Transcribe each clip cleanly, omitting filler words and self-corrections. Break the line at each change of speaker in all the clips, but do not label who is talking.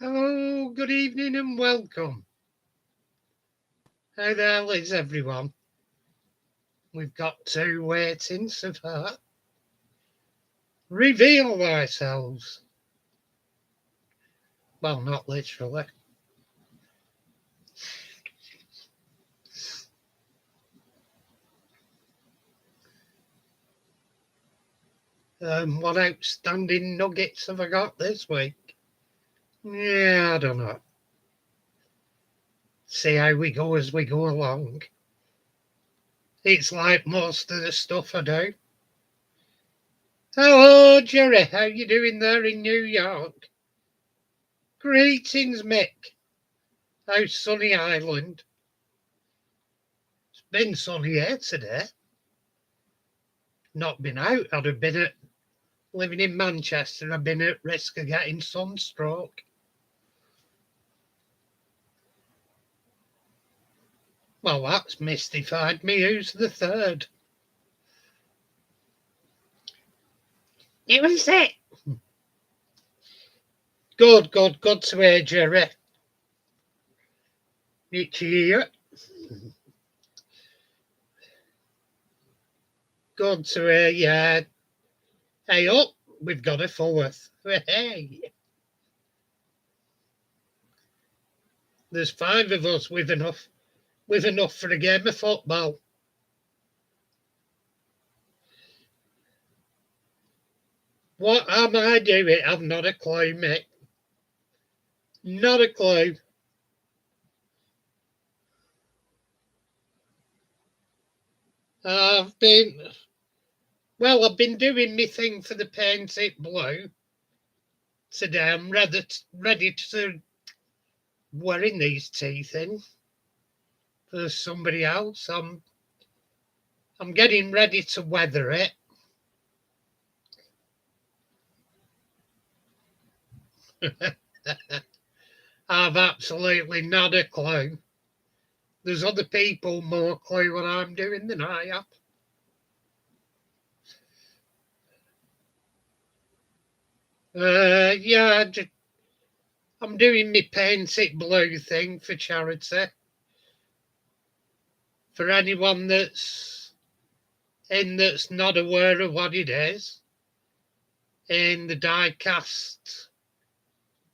Oh, good evening and welcome. How the hell is everyone? We've got two waiting so far. Reveal ourselves. Well, not literally. What outstanding nuggets have I got this week? Yeah, I don't know. See how we go as we go along. It's like most of the stuff I do. Hello, Jerry. How you doing there in New York? Greetings, Mick. How's sunny Island? It's been sunny here today. Not been out. I'd have been at living in Manchester. I've been at risk of getting sunstroke. Well, that's mystified me. Who's the third? It was it. Good to hear, Jerry. Good to hear. Good to hear, yeah. Hey up, we've got a fourth. Hey. There's five of us with enough for a game of football. What am I doing? I've not a clue, mate. Not a clue. I've been I've been doing my thing for the Paint It Blue today. I'm ready to wearing these teeth in for somebody else. I'm getting ready to weather it. I've absolutely not a clue. There's other people more clue what I'm doing than I have. Yeah, I'm doing my Paint It Blue thing for charity. For anyone that's not aware of what it is, in the diecast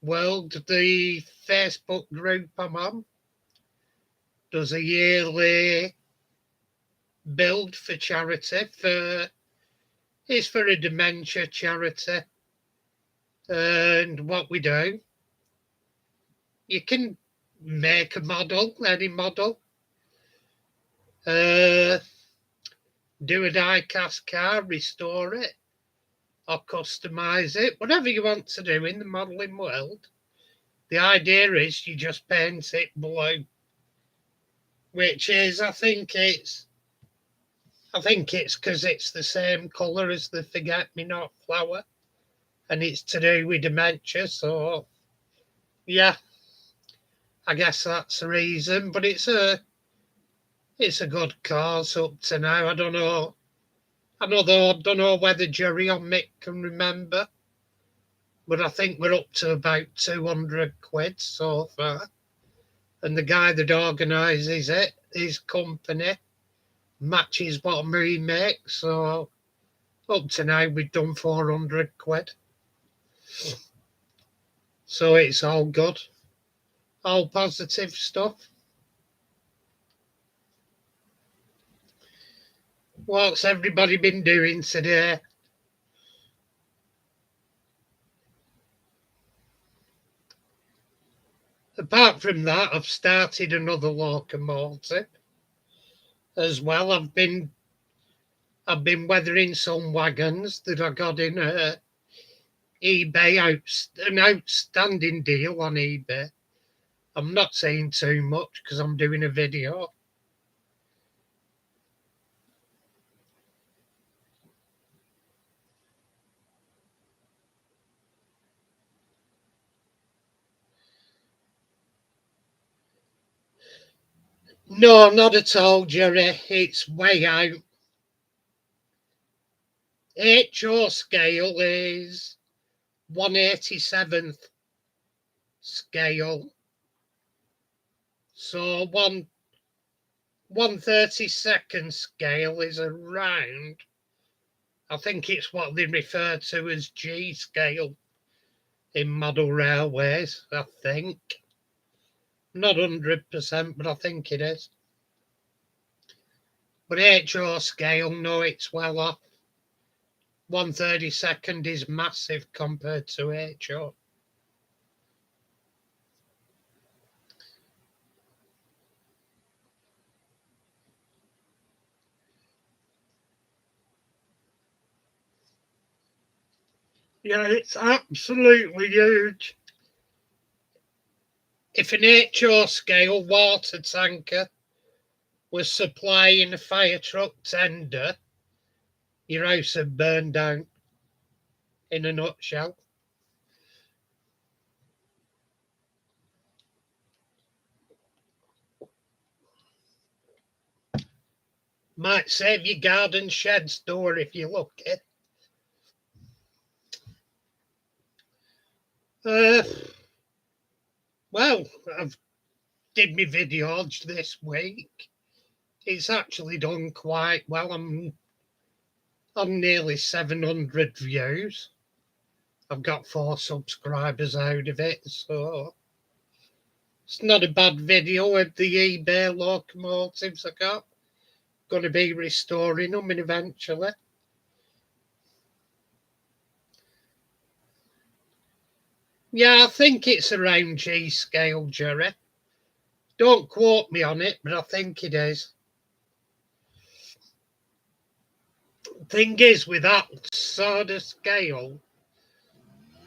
world, the Facebook group I'm on does a yearly build for charity. It's for a dementia charity, and what we do, you can make a model, any model, uh, do a die-cast car, restore it, or customise it, whatever you want to do in the modelling world. The idea is you just paint it blue, which is, I think it's because it's the same colour as the forget me not flower, and it's to do with dementia. So yeah, I guess that's the reason. But it's a good cause up to now. I don't know. I don't know whether Jerry or Mick can remember, but I think we're up to about 200 quid so far. And the guy that organises it, his company, matches what we make. So up to now, we've done 400 quid. So it's all good, all positive stuff. What's everybody been doing today? Apart from that, I've started another locomotive as well. I've been weathering some wagons that I got in eBay, an outstanding deal on eBay. I'm not saying too much because I'm doing a video. No, not at all, Jerry. It's way out. HO scale is 1/87th. scale. So 1/32 scale is around, I think it's what they refer to as G scale in model railways, I think. Not 100%, but I think it is. But HO scale, no, it's well off. 1/32 is massive compared to HO. Yeah, it's absolutely huge. If an HO scale water tanker was supplying a fire truck tender, your house would burn down, in a nutshell. Might save your garden shed's door if you're lucky. Well, I've did my video this week. It's actually done quite well. I'm on nearly 700 views. I've got 4 subscribers out of it, so it's not a bad video with the eBay locomotives I got. Going to be restoring them eventually. Yeah, I think it's around G scale, Jerry. Don't quote me on it, but I think it is. Thing is, with that sort of scale,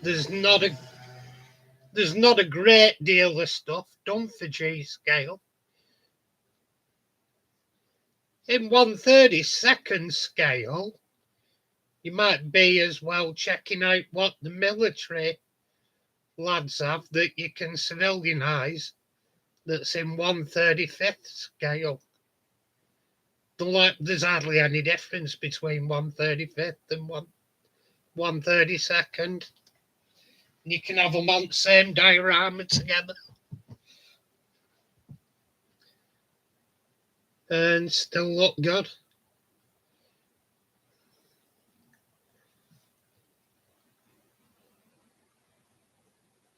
there's not a great deal of stuff done for G scale. In 1/32 scale, you might be as well checking out what the military lads have that you can civilianise that's in 1/35 scale. There's hardly any difference between 1/35 and 1/32. You can have them on the same diorama together and still look good.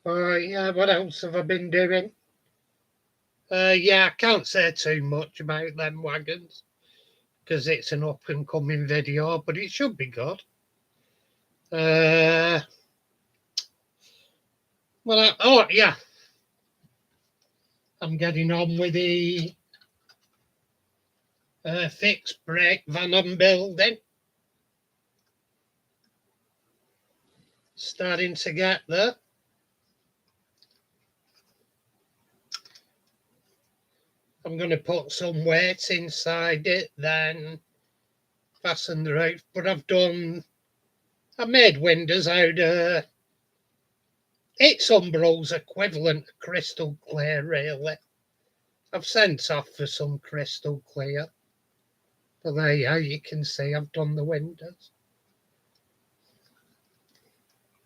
Yeah, what else have I been doing? Yeah, I can't say too much about them wagons because it's an up and coming video, but it should be good. Oh yeah, I'm getting on with the fixed brake van I'm building. Starting to get there. I'm going to put some weight inside it, then fasten the roof. But I made windows out of, it's Umbro's equivalent of crystal clear, really. I've sent off for some crystal clear. But there you can see I've done the windows.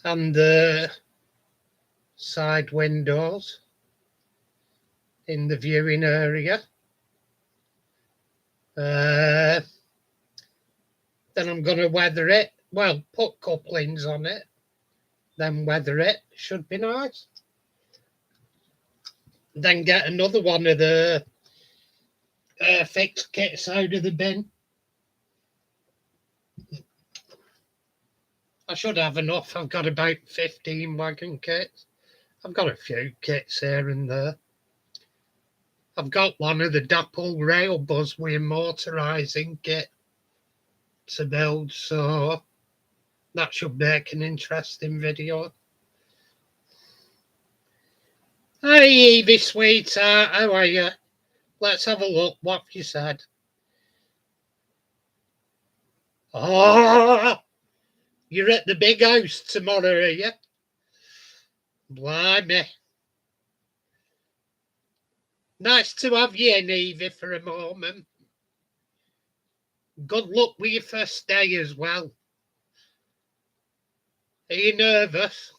And the side windows in the viewing area. Then I'm going to weather it. Well, put couplings on it, then weather it. Should be nice. Then get another one of the fixed kits out of the bin. I should have enough. I've got about 15 wagon kits. I've got a few kits here and there. I've got one of the Dapple rail bus with a motorising kit to build, so that should make an interesting video. Hi Evie, sweetheart, how are you? Let's have a look. What have you said? Oh, you're at the big house tomorrow, are you? Blimey. Nice to have you in, Evie, for a moment. Good luck with your first day as well. Are you nervous?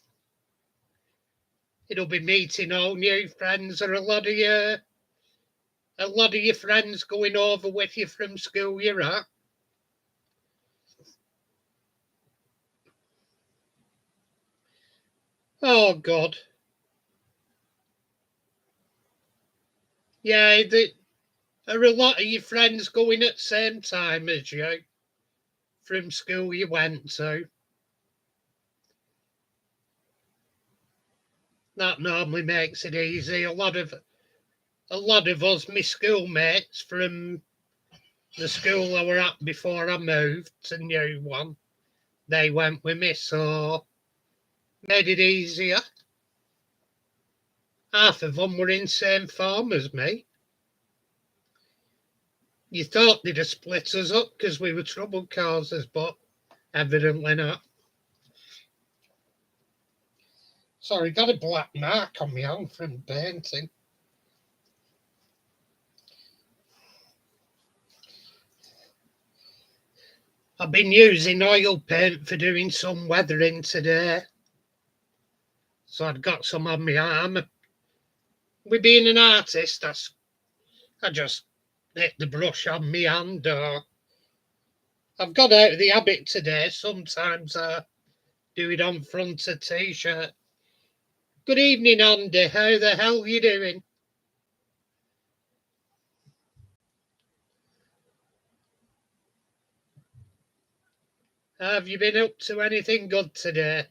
It'll be meeting all new friends, or a lot of your friends going over with you from school you're at. Oh God. Yeah, are a lot of your friends going at the same time as you from school you went to? That normally makes it easy. A lot of us, my schoolmates from the school I were at before I moved to new one, they went with me, so made it easier. Half of them were in same form as me. You thought they'd have split us up because we were trouble causers, but evidently not. Sorry, got a black mark on my hand from painting. I've been using oil paint for doing some weathering today. So I'd got some on my arm. With being an artist, I just hit the brush on my hand. Or I've got out of the habit today. Sometimes I do it on front of t-shirt. Good evening, Andy. How the hell are you doing? Have you been up to anything good today?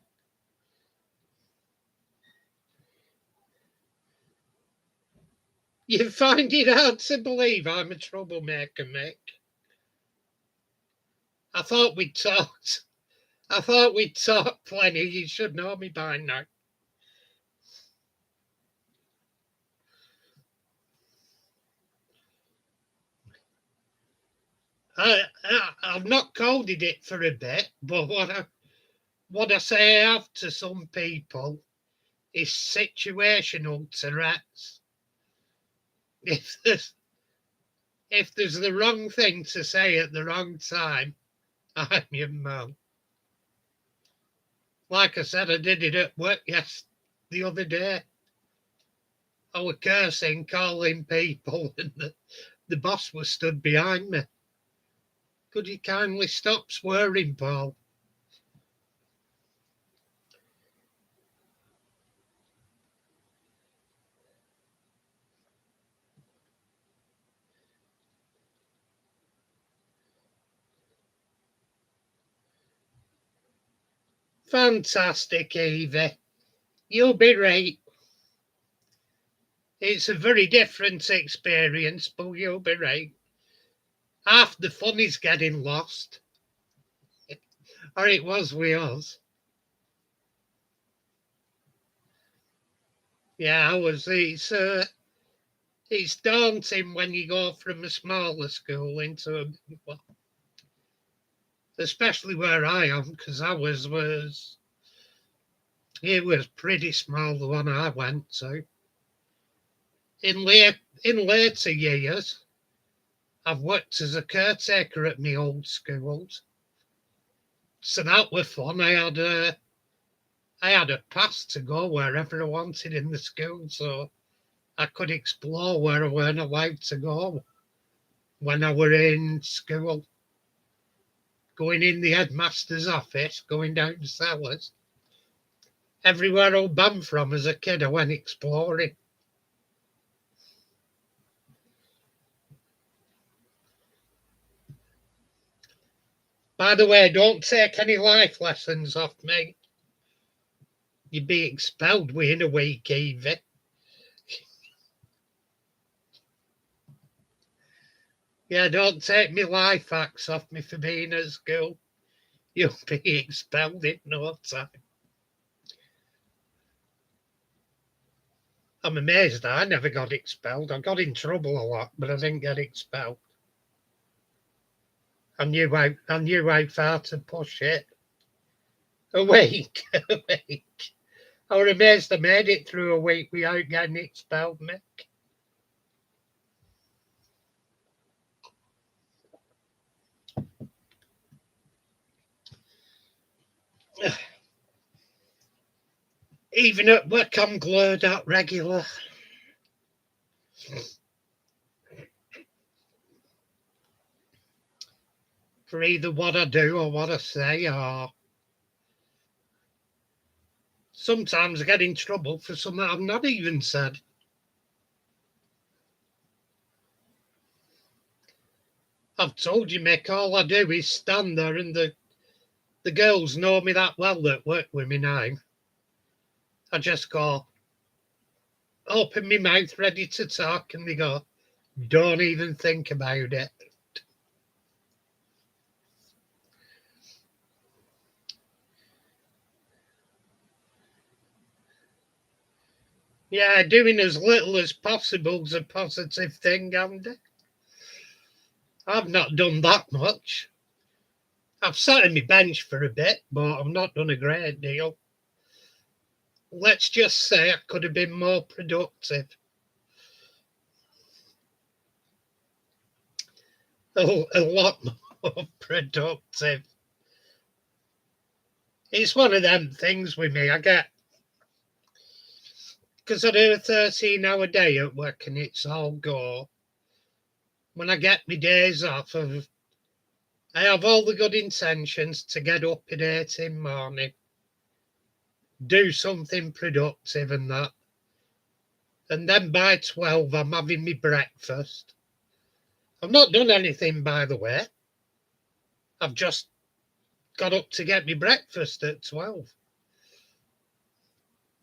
You find it hard to believe I'm a troublemaker, Mick. I thought we'd talked. I thought we'd talked plenty. You should know me by now. I've not coded it for a bit, but what I say I have to some people is situational Tourette's. If there's if there's the wrong thing to say at the wrong time, I'm your mum. Like I said, I did it at work the other day. I was cursing, calling people, and the boss was stood behind me. Could you kindly stop swearing, Paul? Fantastic, Evie. You'll be right. It's a very different experience, but you'll be right. Half the fun is getting lost, or it was with us. Yeah, I was. It's daunting when you go from a smaller school into a big one, especially where I am, because I was it was pretty small the one I went to. In later years, I've worked as a caretaker at my old schools, so that was fun. I had a pass to go wherever I wanted in the school, so I could explore where I weren't allowed to go when I were in school. Going in the headmaster's office, going down the cellars. Everywhere I'd been from as a kid, I went exploring. By the way, don't take any life lessons off me. You'd be expelled within a week, Evie. Yeah, don't take me life hacks off me for being at school. You'll be expelled in no time. I'm amazed I never got expelled. I got in trouble a lot, but I didn't get expelled. I knew how far to push it. A week, a week. I was amazed I made it through a week without getting expelled, Mick. Even at work, I'm glowed at regular. For either what I do or what I say, or sometimes I get in trouble for something I've not even said. I've told you, Mick, all I do is stand there, and the girls know me that well that work with me now. I just go, open my mouth, ready to talk, and they go, don't even think about it. Yeah, doing as little as possible is a positive thing, Andy. I've not done that much. I've sat on my bench for a bit, but I've not done a great deal. Let's just say I could have been more productive. A lot more productive. It's one of them things with me. I get, because I do a 13-hour day at work and it's all go. When I get my days off, I have all the good intentions to get up at 8 in the morning, do something productive and that. And then by 12, I'm having my breakfast. I've not done anything, by the way. I've just got up to get my breakfast at 12.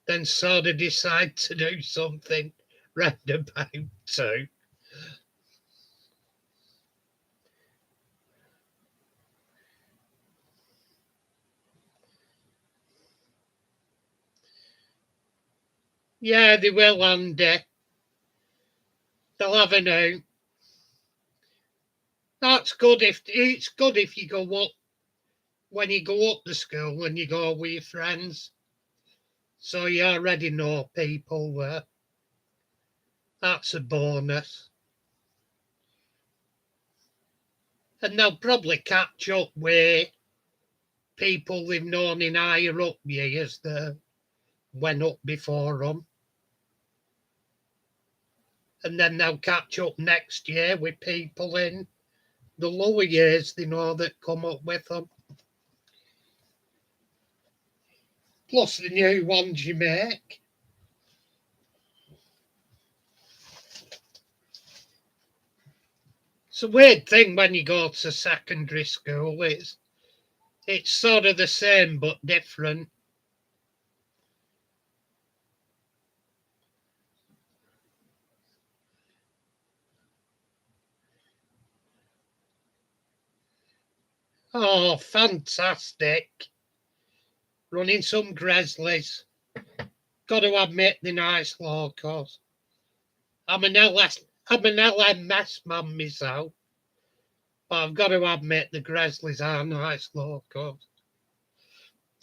Then sort of decide to do something round about 2. Yeah, they will, Andy. They'll have a know. That's good if it's good if you go up when you go up the school and you go with your friends. So you already know people there. That's a bonus. And they'll probably catch up with people they've known in higher up years that went up before them. And then they'll catch up next year with people in the lower years they know that come up with them. Plus the new ones you make. It's a weird thing when you go to secondary school. It's sort of the same but different. Oh, fantastic. Running some Grizzlies. Got to admit, the nice locals. I'm an LMS man myself. But I've got to admit, the Grizzlies are nice locals.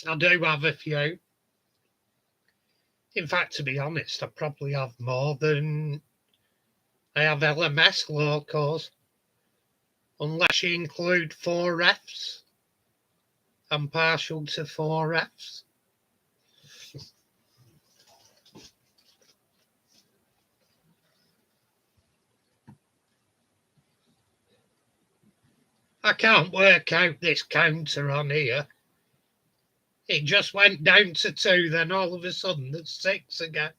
I do have a few. In fact, to be honest, I probably have more than I have LMS locals. Unless you include 4Fs. I'm partial to 4Fs. I can't work out this counter on here. It just went down to 2, then all of a sudden there's 6 again.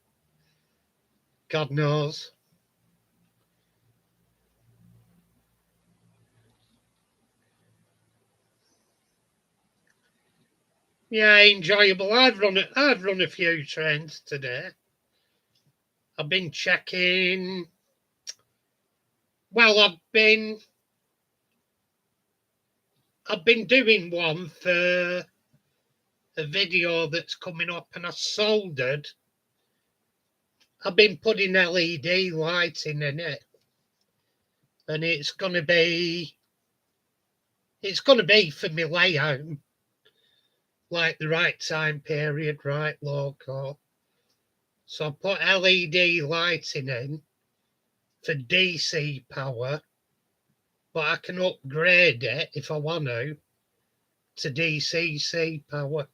God knows. Yeah, enjoyable. I've run a few trains today. I've been checking. Well, I've been doing one for a video that's coming up, and I soldered. I've been putting LED lighting in it, and it's gonna be for me layout, like the right time period, right logo. So I put LED lighting in for DC power, but I can upgrade it if I want to DCC power.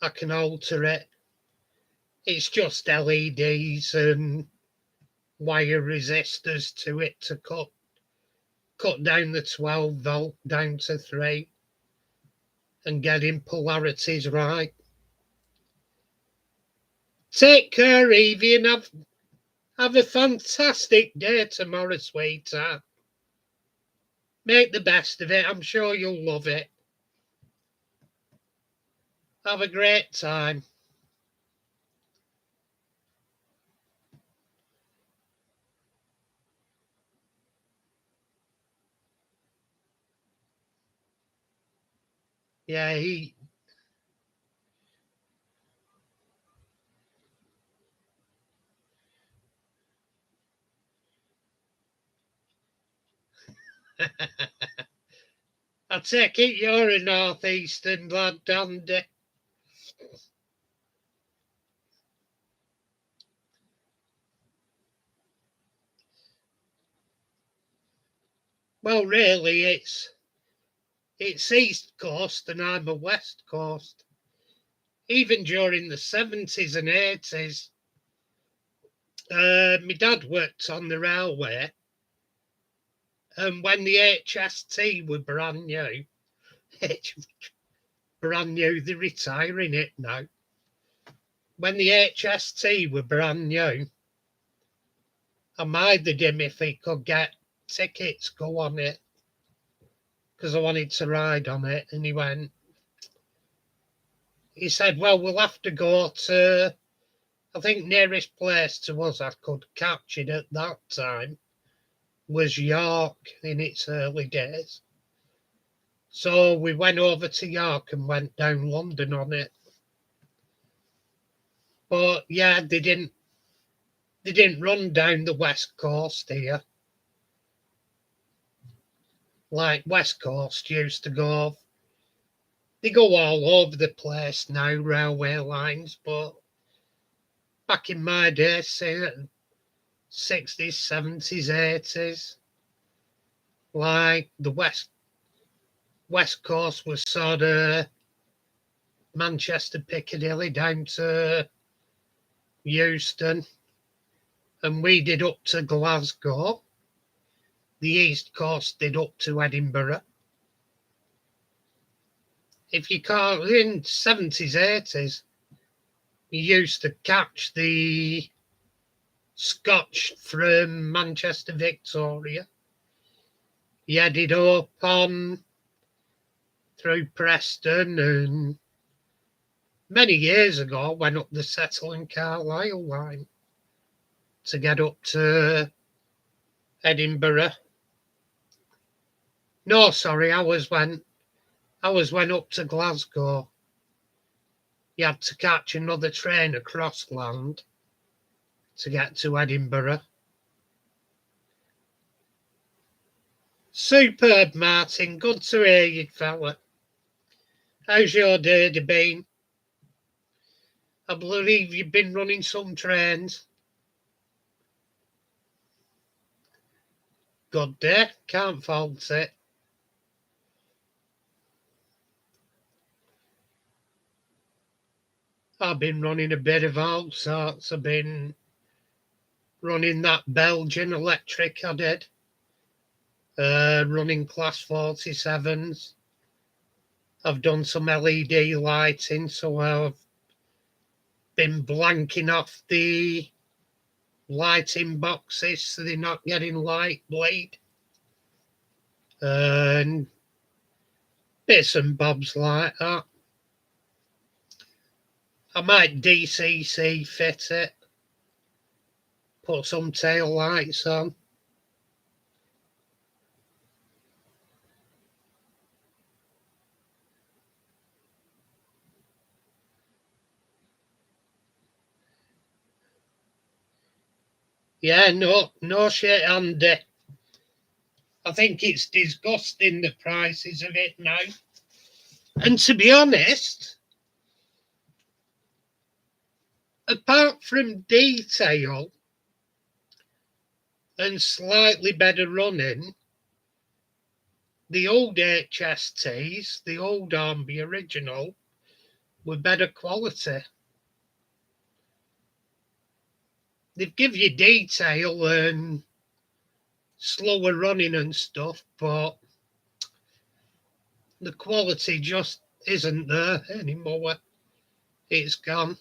I can alter it It's just LEDs and wire resistors to it to cut down the 12 volt down to 3 and getting polarities right. Take care, Evie, and have a fantastic day tomorrow, sweetheart. Make the best of it. I'm sure you'll love it. Have a great time. Yeah, I take it you're a northeastern lad, Dandy. Well, really, it's East Coast and I'm a West Coast. Even during the 70s and 80s, my dad worked on the railway, and when the HST were brand new, brand new, they're retiring it now. When the HST were brand new, I minded him if he could get tickets, go on it, because I wanted to ride on it. And he said, well, we'll have to go to, I think nearest place to us I could catch it at that time was York in its early days. So we went over to York and went down London on it. But yeah, they didn't run down the West Coast here. Like West Coast used to go, they go all over the place now, railway lines, but back in my day, say 60s, 70s, 80s, like the West Coast was sort of Manchester, Piccadilly down to Euston, and we did up to Glasgow. The East Coast did up to Edinburgh. If you can't, in 70s, 80s, you used to catch the Scotch from Manchester, Victoria. You headed up on through Preston, and many years ago went up the Settle and Carlisle line to get up to Edinburgh. No, sorry, I was went up to Glasgow. You had to catch another train across land to get to Edinburgh. Superb, Martin. Good to hear you, fella. How's your day been? I believe you've been running some trains. Good day. Can't fault it. I've been running a bit of all sorts. I've been running that Belgian electric I did. Running class 47s. I've done some LED lighting, so I've been blanking off the lighting boxes so they're not getting light bleed. And bits and bobs like that. I might DCC fit it, put some tail lights on. Yeah, no shit, Andy. I think it's disgusting the prices of it now. And to be honest, apart from detail and slightly better running, the old HSTs, the old Army original, were better quality. They've give you detail and slower running and stuff, but the quality just isn't there anymore. It's gone.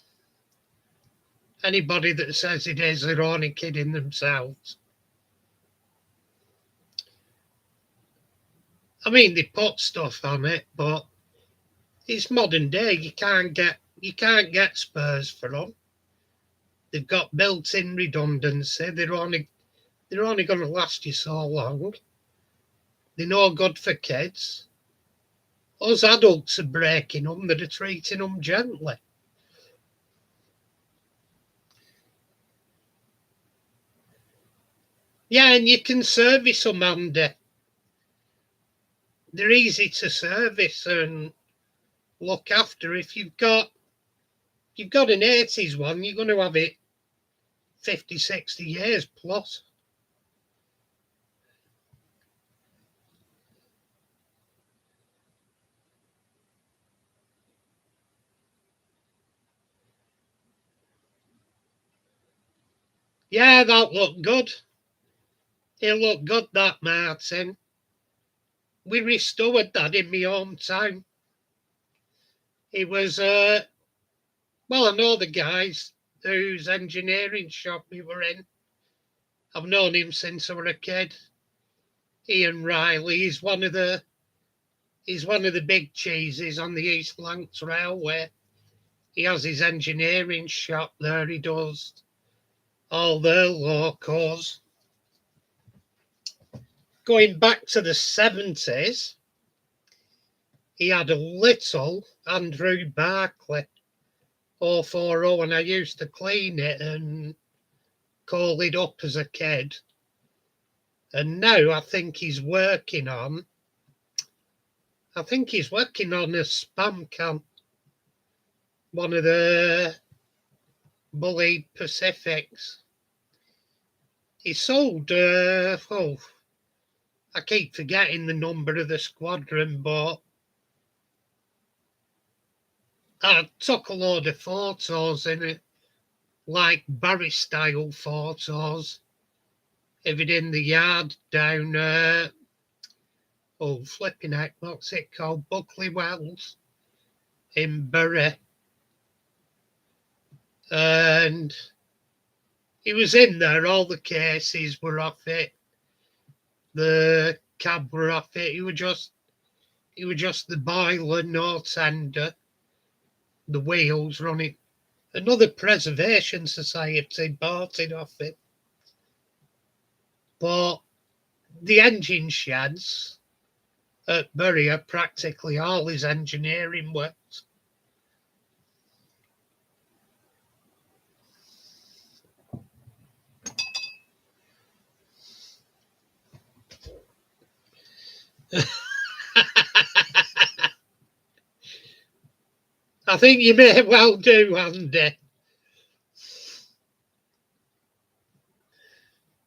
Anybody that says it is, they're only kidding themselves. I mean, they put stuff on it, but it's modern day. You can't get Spurs for them. They've got built-in redundancy. They're only going to last you so long. They're no good for kids. Us adults are breaking them. They're treating them gently. Yeah, and you can service them, Andy. They're easy to service and look after. If you've got an 80s one, you're going to have it 50, 60 years plus. Yeah, that looked good. It looked good, that Martin. We restored that in my hometown. It was, well, I know the guys whose engineering shop we were in. I've known him since I was a kid. Ian Riley, he's one of the big cheeses on the East Lancs Railway. He has his engineering shop there. He does all their locos. Going back to the 70s, he had a little Andrew Barclay 040, and I used to clean it and call it up as a kid. And now I think he's working on a spam can, one of the Bullied Pacifics. He sold, I keep forgetting the number of the squadron, but I took a load of photos in it, like Barry style photos of it in the yard down, flipping heck, what's it called? Buckley Wells in Bury. And he was in there, all the cases were off it, the cab were off it. He was just the boiler, no tender, the wheels running. Another preservation society bought it off it. But the engine sheds at Bury are practically all his engineering works. I think you may well do, Andy.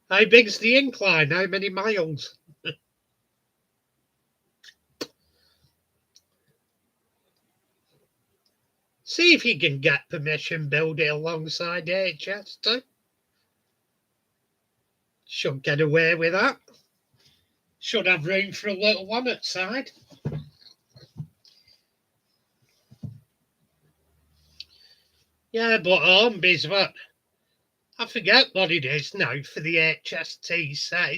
How big's the incline? How many miles? See if you can get permission, build it alongside HS2. Should get away with that. Should have room for a little one at side. Yeah, but Hornby's what? I forget what it is now for the HST set.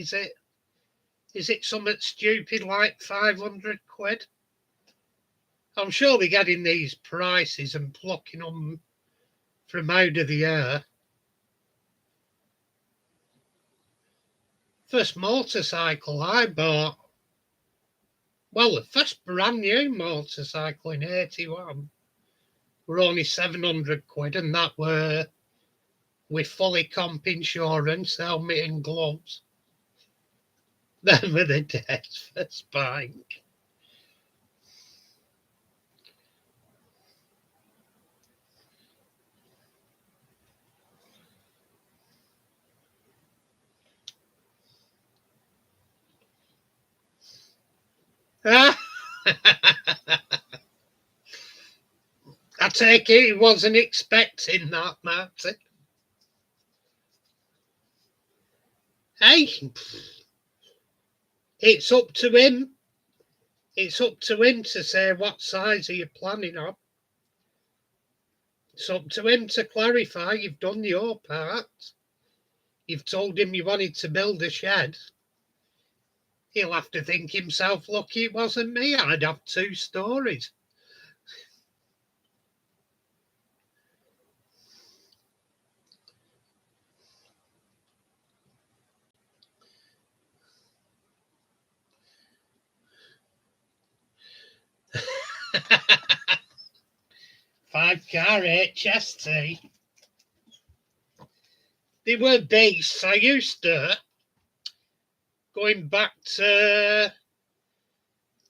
Is it something stupid like 500 quid? I'm sure they're getting these prices and plucking them from out of the air. First motorcycle I bought, well, the first brand new motorcycle in 81 were only 700 quid, and that were with fully comp insurance, helmet and gloves. Them were the days for Spike. I take it he wasn't expecting that, Martin. Hey, it's up to him. It's up to him to say what size are you planning on. It's up to him to clarify. You've done your part. You've told him you wanted to build a shed. He'll have to think himself lucky it wasn't me. I'd have 2 stories. Five-car HST. They were beasts. I used to, going back to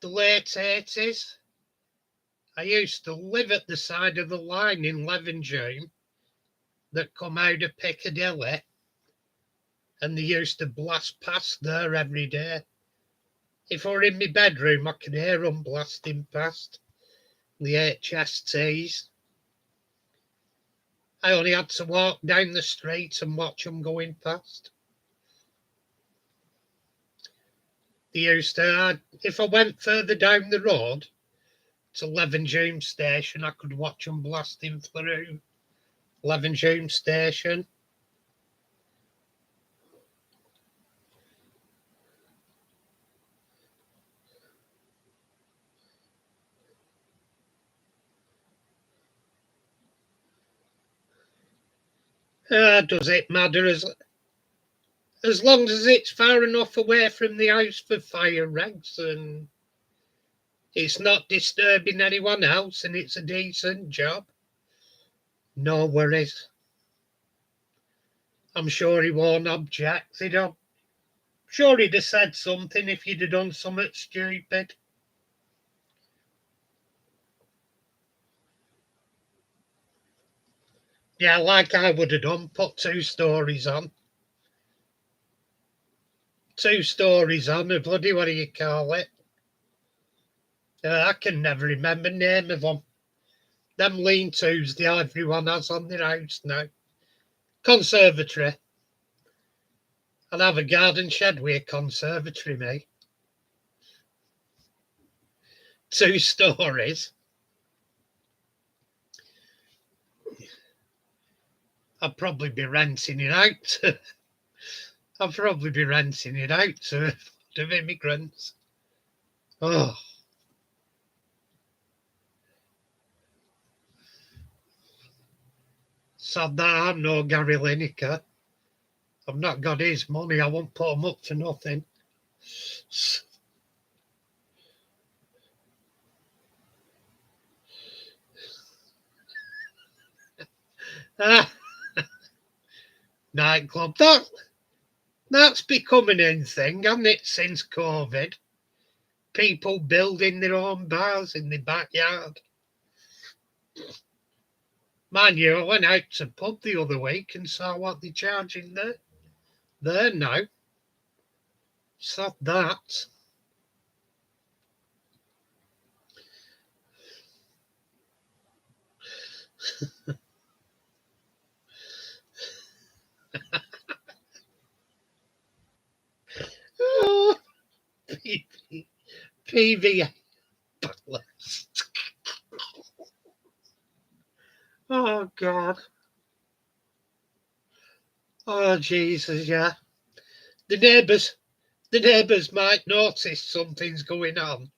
the late 80s, I used to live at the side of the line in Levenshulme that come out of Piccadilly, and they used to blast past there every day. If I were in my bedroom, I could hear them blasting past the HSTs. I only had to walk down the street and watch them going past. They used to, if I went further down the road to Levenshulme Station, I could watch them blasting through Levenshulme Station. Does it matter as long as it's far enough away from the house for fire regs and it's not disturbing anyone else and it's a decent job? No worries. I'm sure he won't object. Sure he'd have said something if you'd have done something stupid. Yeah, like I would have done, put 2 stories on. 2 stories on, a bloody, what do you call it? I can never remember the name of them. Them lean-tos the everyone has on their house now. Conservatory. I'd have a garden shed with a conservatory, mate. 2 stories. I'd probably be renting it out. I'd probably be renting it out to immigrants. Oh. Sad that I'm no Gary Lineker. I've not got his money. I won't put him up for nothing. Nightclub. That's becoming a thing, hasn't it, since COVID? People building their own bars in their backyard. Mind you, I went out to pub the other week and saw what they're charging there now. Sad that. Oh, PVA ballast. Oh, God. Oh, Jesus, yeah. The neighbours might notice something's going on.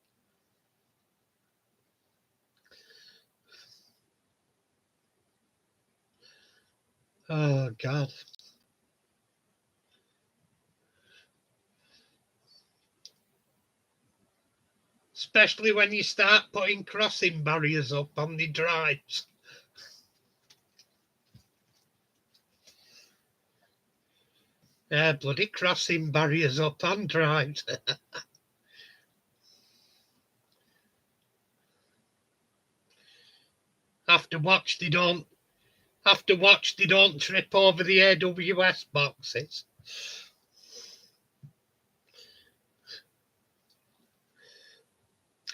Oh, God. Especially when you start putting crossing barriers up on the drives. Yeah, bloody crossing barriers up on drives. Have to watch they don't trip over the AWS boxes.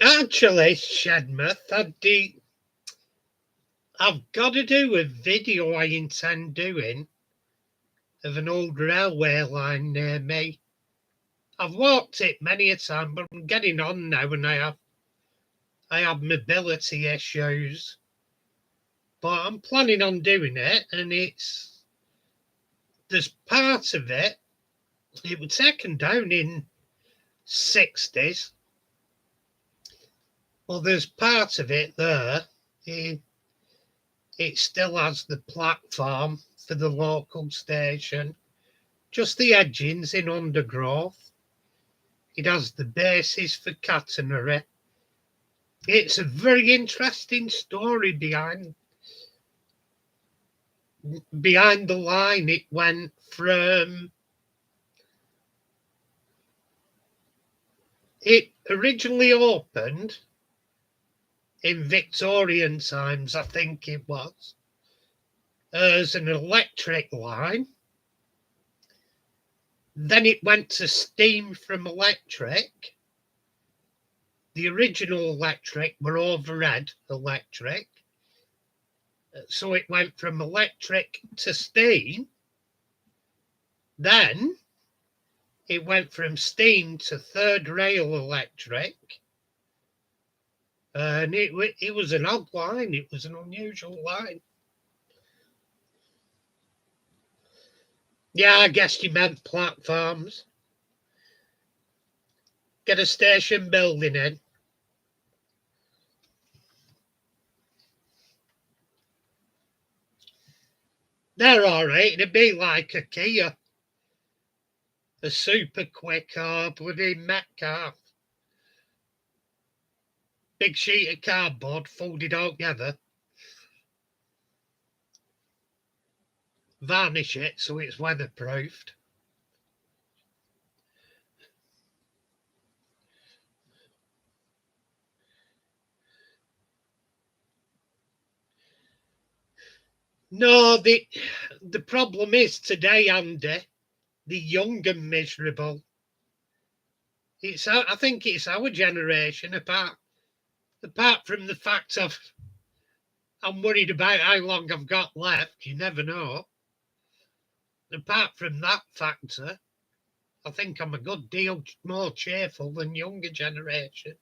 Actually, Shedmouth, I've got to do a video I intend doing of an old railway line near me. I've walked it many a time, but I'm getting on now and I have mobility issues. But I'm planning on doing it, and there's part of it was taken down in 60s. Well, there's part of it there. It still has the platform for the local station, just the edgings in undergrowth. It has the bases for catenary. It's a very interesting story behind the line. It went from, it originally opened in Victorian times, I think it was, as an electric line. Then it went to steam from electric. The original electric were overhead electric. So it went from electric to steam. Then it went from steam to third rail electric. And it was an odd line. It was an unusual line. Yeah, I guess you meant platforms. Get a station building in. They're all right. It'd be like a Kia, a super quick or bloody Metcalf. Big sheet of cardboard folded all together. Varnish it so it's weatherproofed. No, the problem is today, Andy, the young and miserable. I think it's our generation, apart from the fact of I'm worried about how long I've got left. You never know. Apart from that factor, I think I'm a good deal more cheerful than younger generation.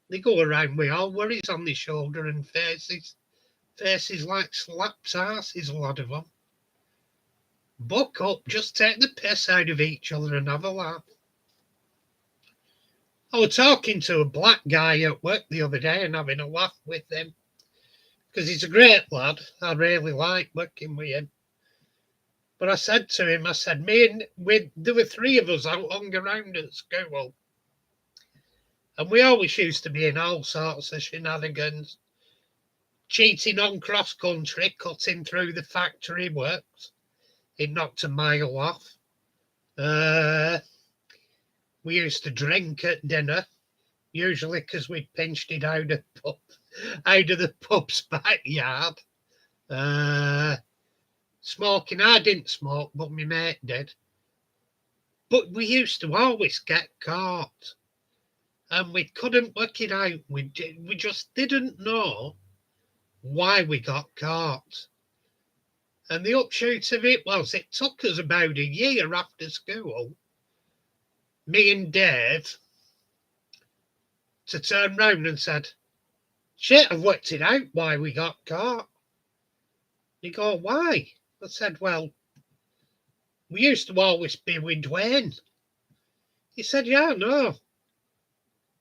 They go around with all worries on their shoulder and faces like slapped asses, a lot of them. Buck up, just take the piss out of each other and have a laugh. I was talking to a black guy at work the other day and having a laugh with him because he's a great lad. I really like working with him. But I said to him, there were three of us out hung around at school. And we always used to be in all sorts of shenanigans. Cheating on cross country, cutting through the factory works. It knocked a mile off. We used to drink at dinner, usually because we pinched it out of the pub's backyard. Smoking, I didn't smoke, but my mate did. But we used to always get caught, and we couldn't work it out. We just didn't know why we got caught. And the upshot of it was, it took us about a year after school, me and Dave, to turn round and said, shit, I've worked it out why we got caught. He go, why? I said, well, we used to always be with Dwayne. He said, yeah, no.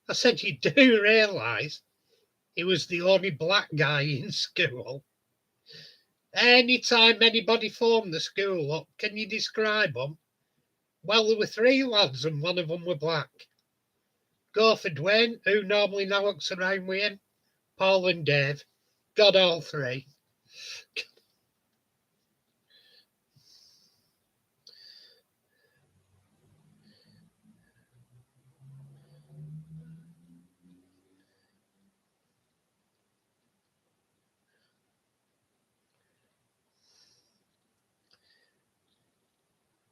I said, you do realise he was the only black guy in school. Anytime anybody formed the school up, can you describe them? Well, there were three lads and one of them were black. Go for Dwayne, who normally knocks around with him. Paul and Dave. Got all three.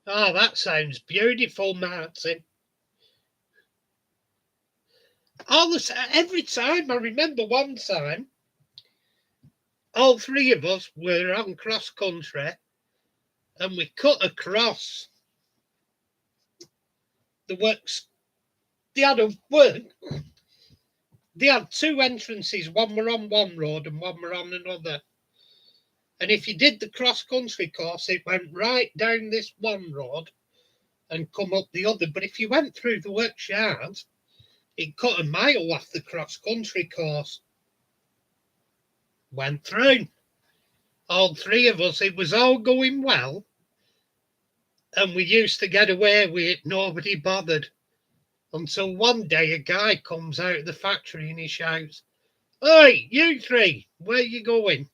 Oh, that sounds beautiful, Martin. Every time, I remember one time, all three of us were on cross country, and we cut across the works. They had a work. They had two entrances. One were on one road and one were on another. And if you did the cross-country course, it went right down this one road and come up the other. But if you went through the works yard, it cut a mile off the cross-country course. Went through. All three of us, it was all going well. And we used to get away with it, nobody bothered. Until one day a guy comes out of the factory and he shouts, "Oi, you three, where you going?"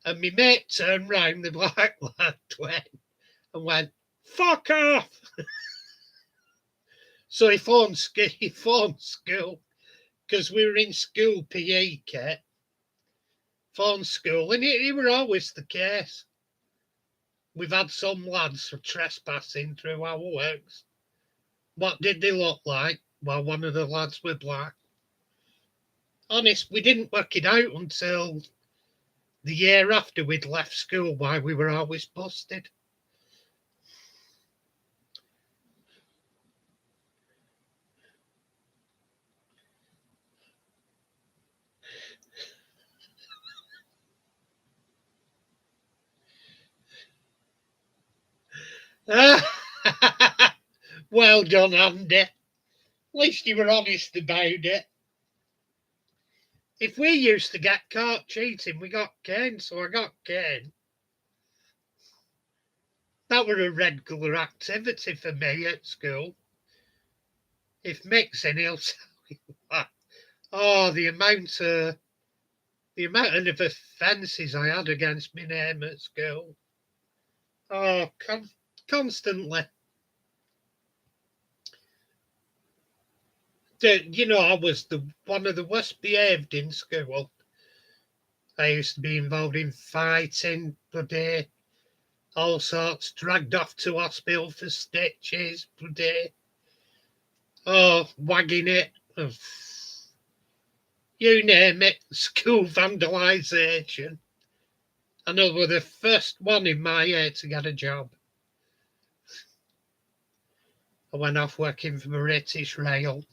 And my mate turned round, the black lad went, and went, "Fuck off!" So he phoned school, because we were in school PE kit. Phoned school, and it were always the case. We've had some lads for trespassing through our works. What did they look like? Well, one of the lads were black. Honest, we didn't work it out until the year after we'd left school why we were always busted. Well done, Andy. At least you were honest about it. If we used to get caught cheating, we got caned, so I got caned. That were a regular activity for me at school. If Mick's in, he'll tell you what. Oh, the amount of offences I had against my name at school. Oh, constantly. I was one of the worst behaved in school. I used to be involved in fighting, bloody all sorts, dragged off to hospital for stitches, bloody, wagging it, you name it, school vandalisation. And I was the first one in my year to get a job. I went off working for British Rail.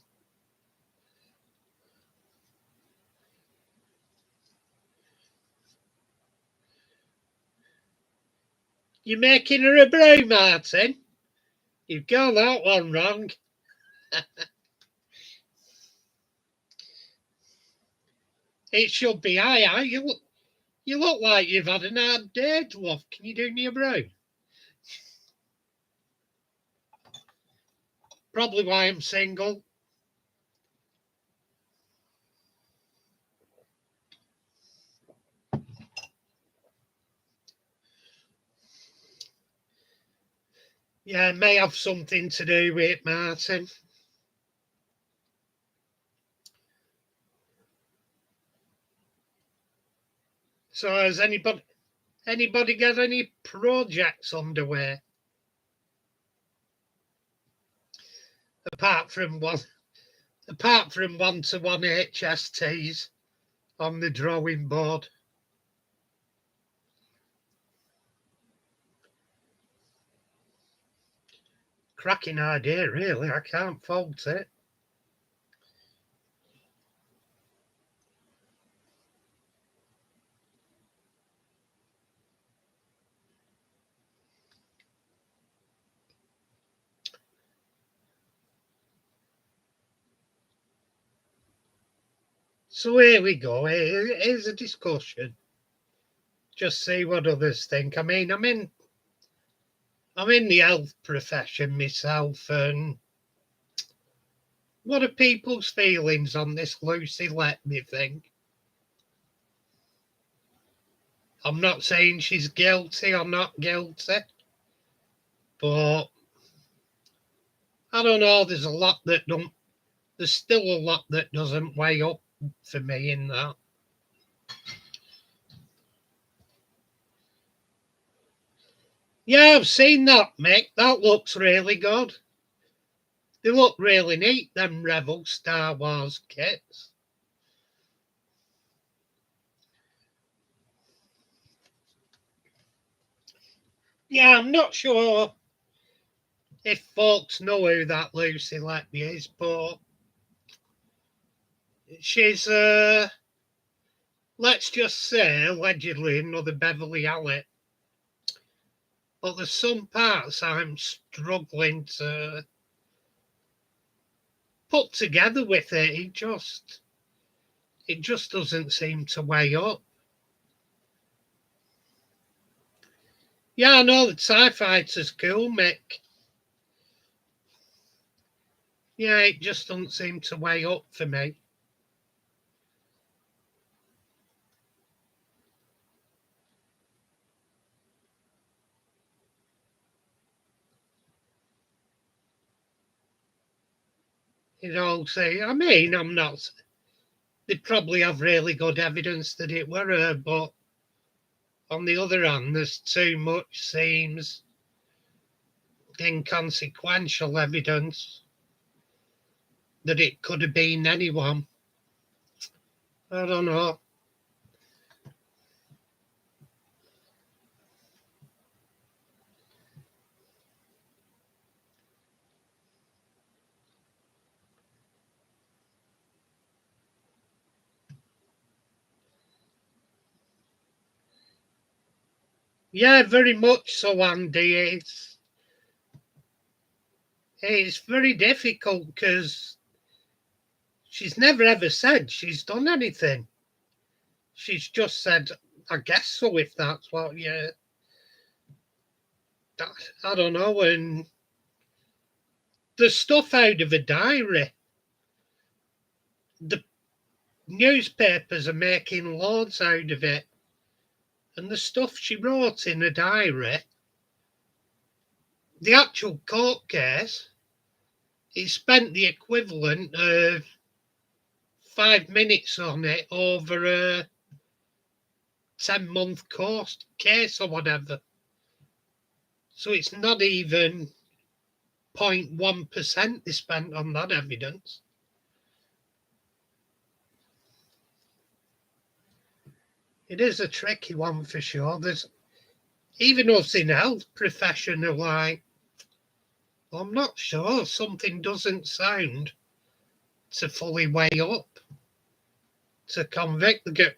You're making her a brew, Martin. You've got that one wrong. It should be aye. You look like you've had an hard day, love. Can you do me a brew? Probably why I'm single. Yeah, it may have something to do with it, Martin. So has anybody got any projects underway? Apart from one-to-one HSTs on the drawing board. Cracking idea, really. I can't fault it. So here we go. Here's a discussion. Just see what others think. I mean, I'm in the health profession myself, and what are people's feelings on this Lucy Letme thing? I'm not saying she's guilty or not guilty, but I don't know. There's still a lot that doesn't weigh up for me in that. Yeah, I've seen that, Mick. That looks really good. They look really neat, them Rebel Star Wars kits. Yeah, I'm not sure if folks know who that Lucy Letby is, but she's, let's just say, allegedly another Beverly Allen. But there's some parts I'm struggling to put together with it. It just doesn't seem to weigh up. Yeah, I know the TIE fighter's cool, Mick. Yeah, it just doesn't seem to weigh up for me. You know, say, I mean, I'm not. They probably have really good evidence that it were her, but on the other hand, there's too much seems inconsequential evidence that it could have been anyone. I don't know. Yeah, very much so, Andy. It's very difficult because she's never ever said she's done anything. She's just said, I guess so, if that's what you. I don't know. And the stuff out of a diary, the newspapers are making loads out of it. And the stuff she wrote in a diary, the actual court case, he spent the equivalent of 5 minutes on it over a 10-month course case or whatever. So it's not even 0.1% they spent on that evidence. It is a tricky one for sure. There's even us in health profession are like, well, I'm not sure. Something doesn't sound to fully weigh up to convict the girl.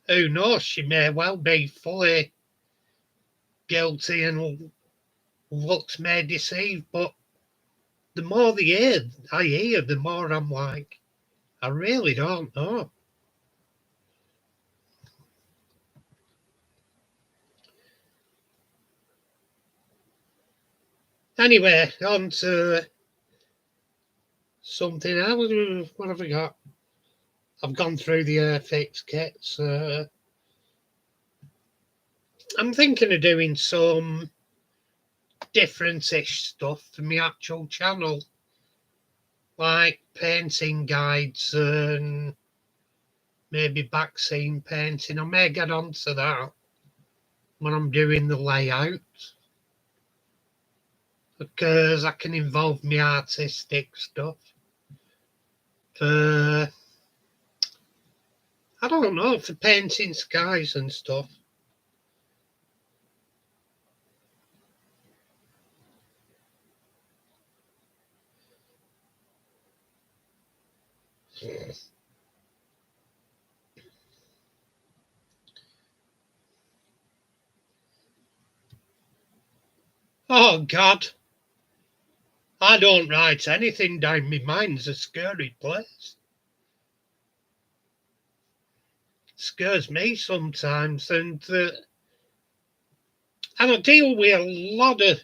Who knows? She may well be fully guilty and looks may deceive. But the more I hear, the more I'm like, I really don't know. Anyway, on to something else. What have we got? I've gone through the Airfix kits. I'm thinking of doing some different-ish stuff for my actual channel, like painting guides and maybe backscene painting. I may get onto that when I'm doing the layout because I can involve my artistic stuff. For I don't know, for painting skies and stuff. Oh God, I don't write anything down. My mind's a scary place. It scares me sometimes, and I deal with a lot of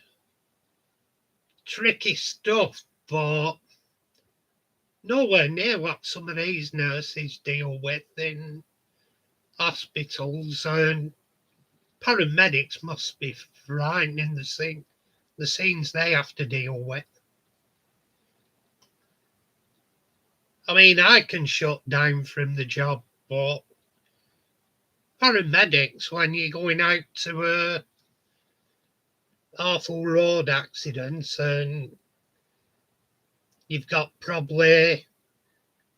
tricky stuff, but nowhere near what some of these nurses deal with in hospitals, and paramedics must be frightening the scenes they have to deal with. I mean, I can shut down from the job, but paramedics, when you're going out to a awful road accident and you've got probably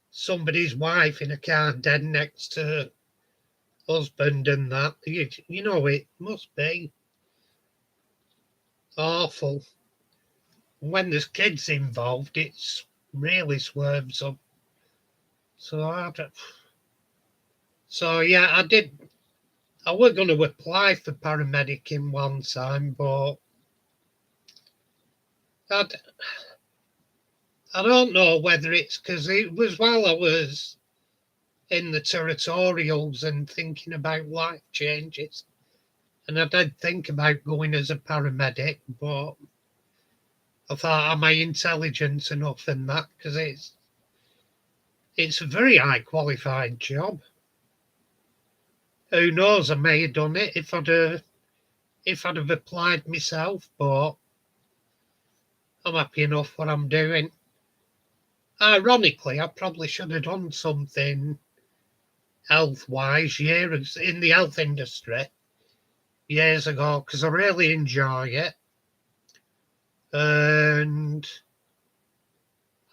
somebody's wife in a car dead next to husband and that, you know, it must be awful. When there's kids involved, it's really swerves up. So yeah, I did. I was going to apply for paramedic in one time, but I, I don't know whether it's because it was while I was in the territorials and thinking about life changes. And I did think about going as a paramedic, but I thought, am I intelligent enough in that? Because it's a very high qualified job. Who knows? I may have done it if I'd have applied myself, but I'm happy enough what I'm doing. Ironically, I probably should have done something health-wise years in the health industry years ago because I really enjoy it, and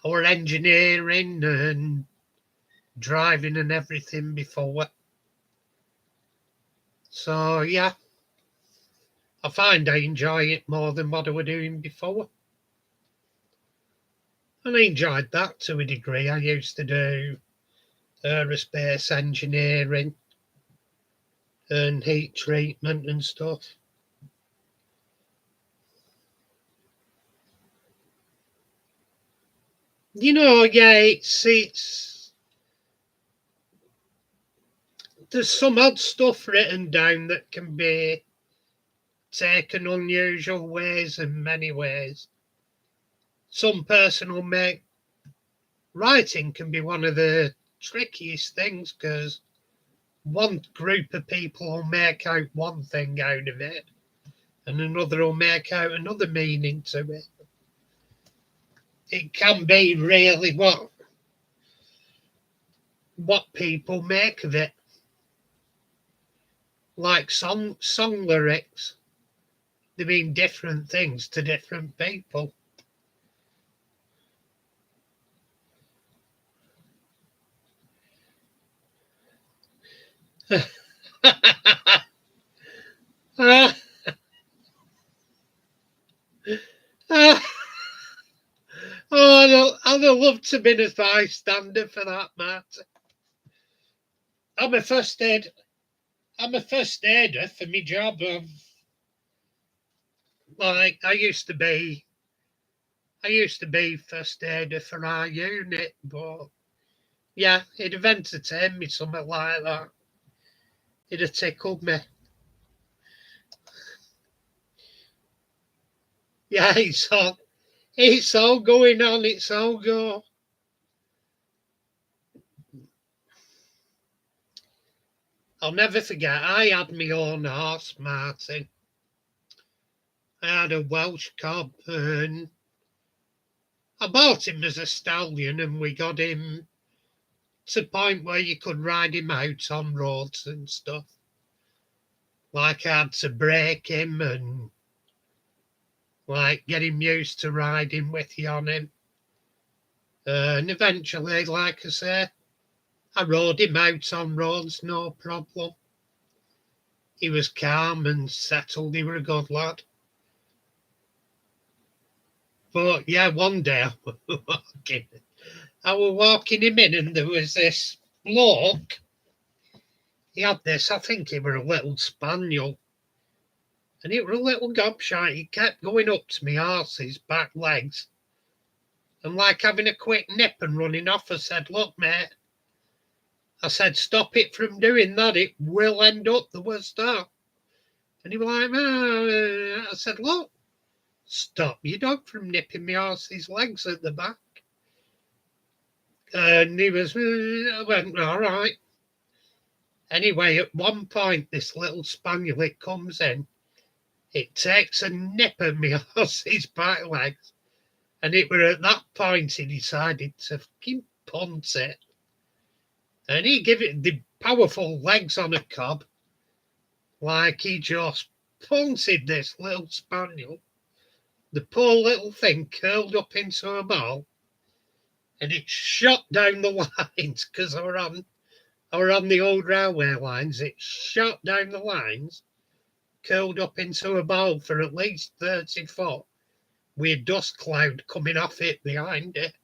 our engineering and driving and everything before. So yeah, I find I enjoy it more than what I was doing before. And I enjoyed that to a degree. I used to do aerospace engineering and heat treatment and stuff. Yeah, it's there's some odd stuff written down that can be taken unusual ways in many ways. Some person will make writing can be one of the trickiest things because one group of people will make out one thing out of it and another will make out another meaning to it. It can be really what people make of it. Like song lyrics, they mean different things to different people. Ah, ah, I'd have loved to have been a bystander for that matter. I'm a first aid. I'm a first aider for my job. Like I used to be first aider for our unit, but yeah, it'd have entertained me something like that. It'd have tickled me. Yeah, it's all going on. It's all go. I'll never forget. I had my own horse, Martin. I had a Welsh cob, and I bought him as a stallion, and we got him to the point where you could ride him out on roads and stuff. Like I had to break him and like get him used to riding with you on him. And eventually, like I say, I rode him out on roads, no problem. He was calm and settled. He were a good lad. But yeah, one day I was walking him in, and there was this bloke. He had this, I think he were a little spaniel, and it were a little gobshite. He kept going up to me horse's back legs and like having a quick nip and running off. I said, "Look, mate," I said, "stop it from doing that. It will end up the worst off." And he was like, I said, "Look, stop your dog from nipping me horse's legs at the back." And he was, I went, "All right." Anyway, at one point, this little spaniel, it comes in, it takes a nip at me horse's back legs. And it were at that point he decided to fucking punt it. And he gave it the powerful legs on a cob, like he just punted this little spaniel. The poor little thing curled up into a ball, and it shot down the lines because I were on the old railway lines. It shot down the lines curled up into a ball for at least 30 foot with a dust cloud coming off it behind it.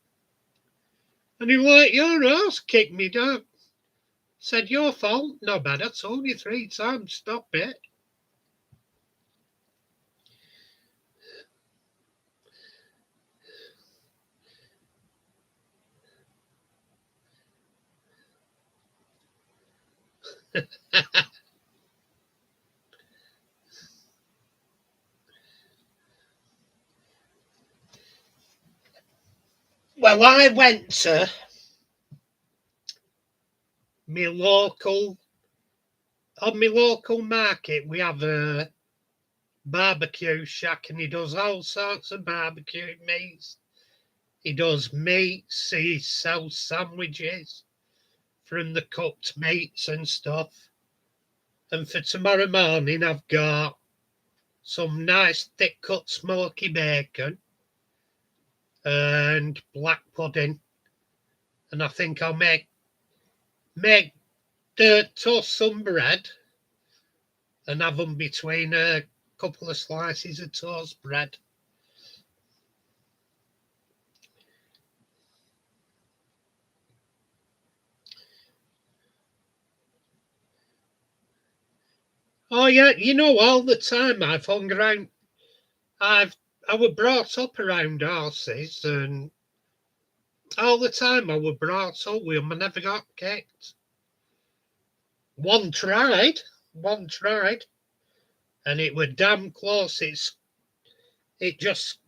And he was like, your ass kicked me down. Said, your fault. No bad. I told you 3 times. Stop it. Well, I went to my local market. We have a barbecue shack, and he does all sorts of barbecue meats. He does meats, he sells sandwiches from the cooked meats and stuff. And for tomorrow morning, I've got some nice thick cut smoky bacon and black pudding. And I think I'll make toast some bread and have them between a couple of slices of toast bread. Oh yeah, you know, all the time I've hung around. I was brought up around horses, and all the time I was brought up with them. I never got kicked. One tried, and it were damn close. It just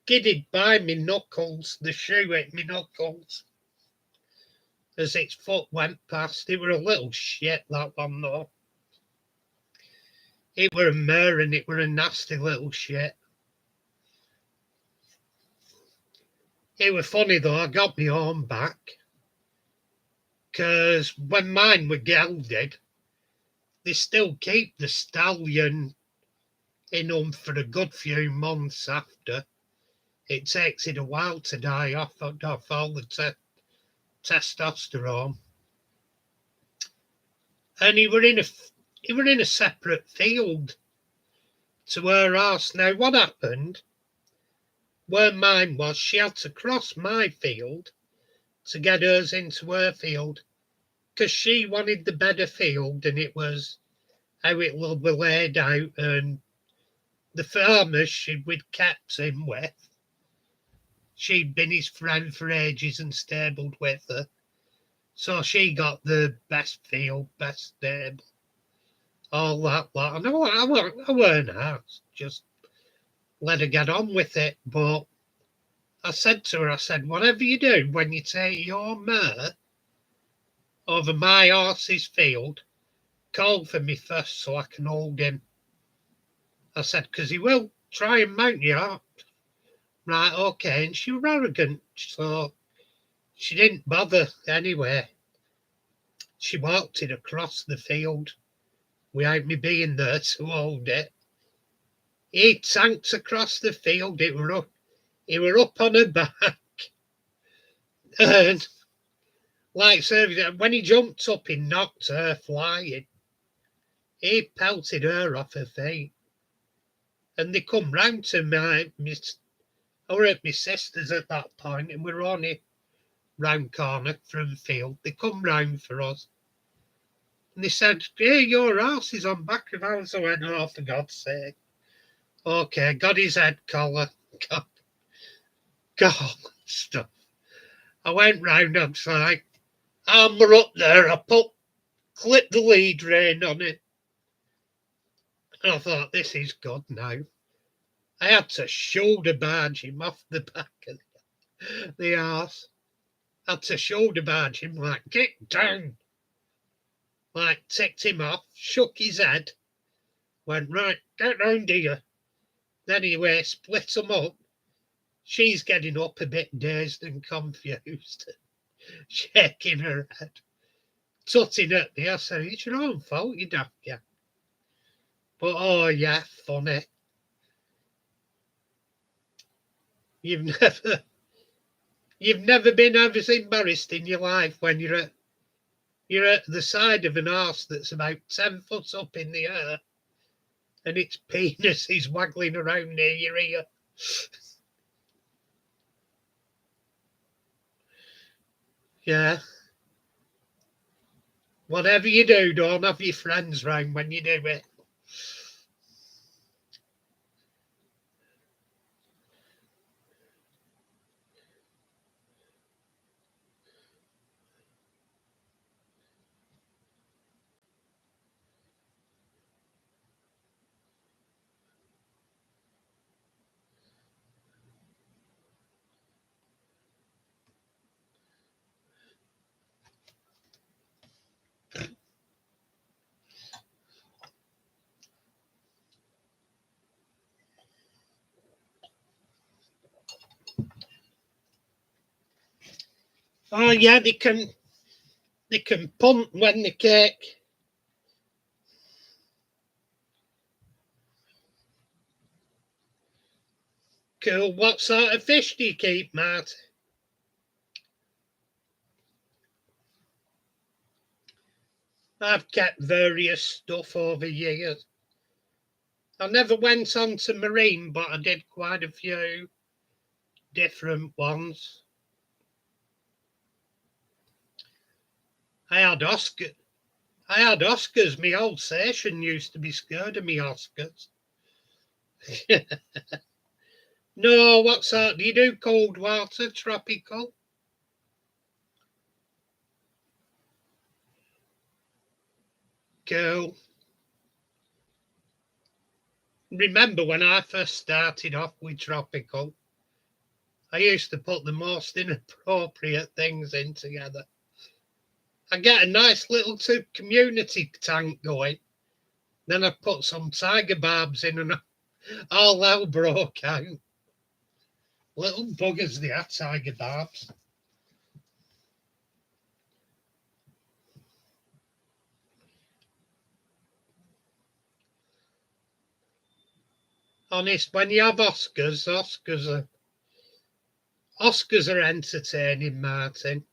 skidded by me knuckles. The shoe hit me knuckles as its foot went past. It were a little shit, that one though. It were a mare, and it were a nasty little shit. It was funny though, I got my arm back, because when mine were gelded, they still keep the stallion in them for a good few months after. It takes it a while to die off all the testosterone. And he were in a separate field to her horse. Now what happened, where mine was, she had to cross my field to get hers into her field, because she wanted the better field, and it was how it will be laid out. And the farmers we'd kept him with, she'd been his friend for ages and stabled with her. So she got the best field, best stable, all that lot. And I weren't asked, just let her get on with it. But I said to her, I said, whatever you do, when you take your mare over my horse's field, call for me first so I can hold him. I said, because he will try and mount you up. Right, okay. And she was arrogant, so she didn't bother anyway. She walked it across the field without me being there to hold it. He tanked across the field. He were up on her back. And like when he jumped up, he knocked her flying. He pelted her off her feet. And they come round to I were at my sister's at that point, and we were only round corner from the field. They come round for us. And they said, hey, your horse is on back of ours. I went, oh, for God's sake. Okay, got his head collar. God, stuff. I went round outside. Armour up there. I clipped the lead rein on it. And I thought, this is good now. I had to shoulder barge him off the back of the horse. I had to shoulder barge him, like, get down. Like, ticked him off, shook his head, went, right, get round here. Then anyway, split them up. She's getting up a bit dazed and confused, shaking her head, tutting at me. I said, it's your own fault, you daft, yeah. But oh yeah, funny. You've never been as embarrassed in your life when you're at the side of an horse that's about 10 foot up in the air, and its penis is waggling around near your ear. Yeah. Whatever you do, don't have your friends round when you do it. Oh yeah, they can punt when they kick. Cool. What sort of fish do you keep, Matt? I've kept various stuff over years. I never went on to marine, but I did quite a few different ones. I had Oscar. I had Oscars. My old station used to be scared of me Oscars. No, what sort? Do you do cold water, tropical? Cool. Remember when I first started off with tropical, I used to put the most inappropriate things in together. I get a nice little community tank going. Then I put some tiger barbs in and all hell broke out. Little buggers, they are tiger barbs. Honest, when you have Oscars are entertaining, Martin.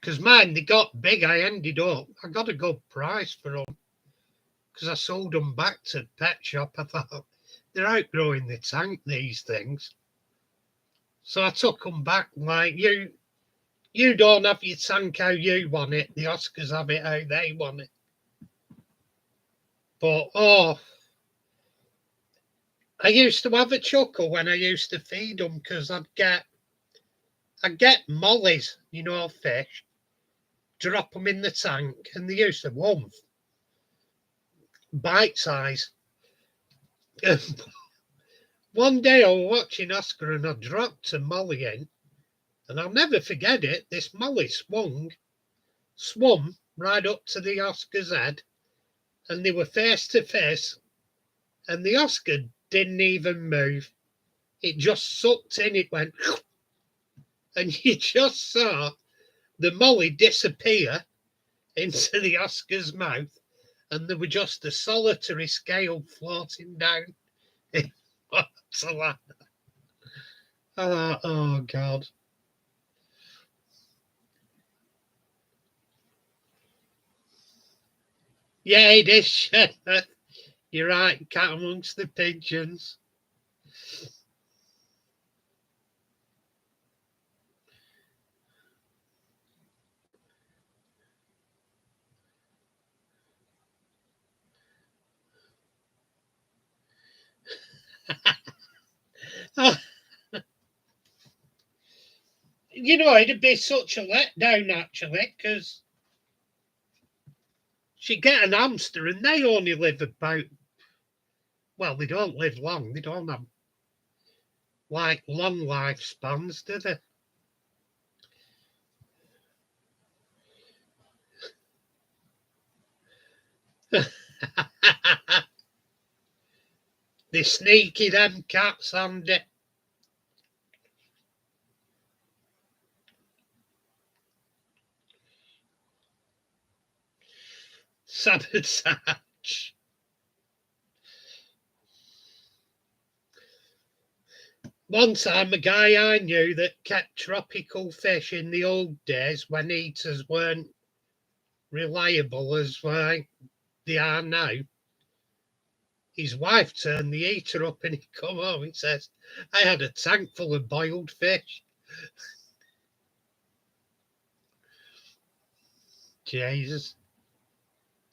Because mine, they got big. I got a good price for them. Because I sold them back to pet shop. I thought they're outgrowing the tank, these things. So I took them back. Like you don't have your tank how you want it. The Oscars have it how they want it. But I used to have a chuckle when I used to feed them because I'd get mollies, fish, drop them in the tank, and they used to bite size. One day I was watching Oscar and I dropped a molly in, and I'll never forget it. This molly swum right up to the Oscar's head, and they were face to face, and the Oscar didn't even move. It just sucked in, it went, and you just saw the molly disappear into the Oscar's mouth, and there were just a solitary scale floating down. What's that? Oh, God. Yeah, it is. You're right, cat amongst the pigeons. It'd be such a letdown, actually, because she get an hamster and they only live about, well, they don't live long. They don't have, like, long lifespans, do they? They sneaky, them cats, Andy. Sabotage. One time, a guy I knew that kept tropical fish in the old days when eaters weren't reliable as they are now. his wife turned the heater up and he come home. He says, I had a tank full of boiled fish. Jesus.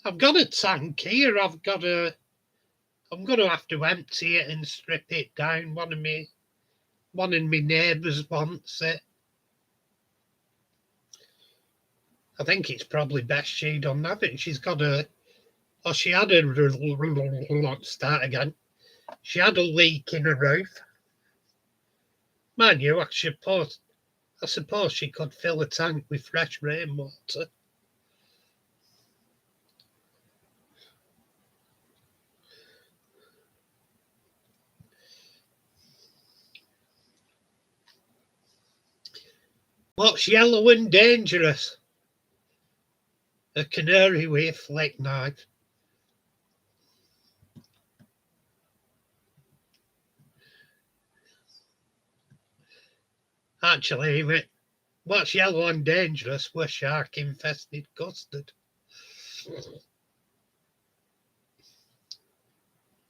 I've got a tank here. I'm going to have to empty it and strip it down. One of my neighbours wants it. I think it's probably best she don't have it. She's got a, or she had a, start again. She had a leak in her roof. Mind you, I suppose she could fill a tank with fresh rainwater. What's yellow and dangerous? A canary with a flick knife. Actually, what's yellow and dangerous was shark-infested custard.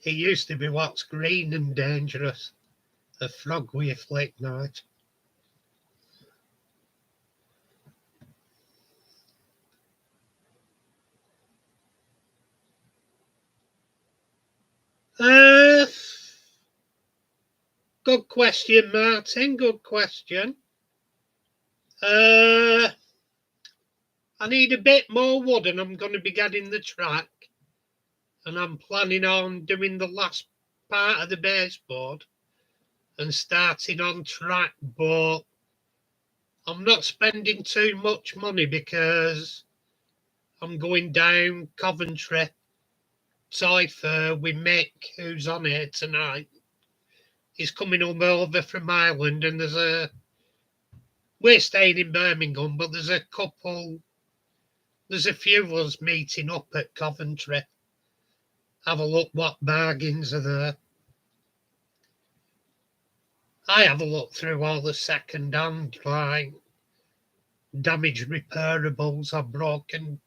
It used to be what's green and dangerous. A frog with a flick knife. Good question, Martin. Good question. I need a bit more wood and I'm going to be getting the track. And I'm planning on doing the last part of the baseboard and starting on track, but I'm not spending too much money because I'm going down Coventry Toy Fair with Mick, who's on here tonight. He's coming over from Ireland, and we're staying in Birmingham, but there's a few of us meeting up at Coventry. Have a look what bargains are there. I have a look through all the second-hand, like damaged repairables or broken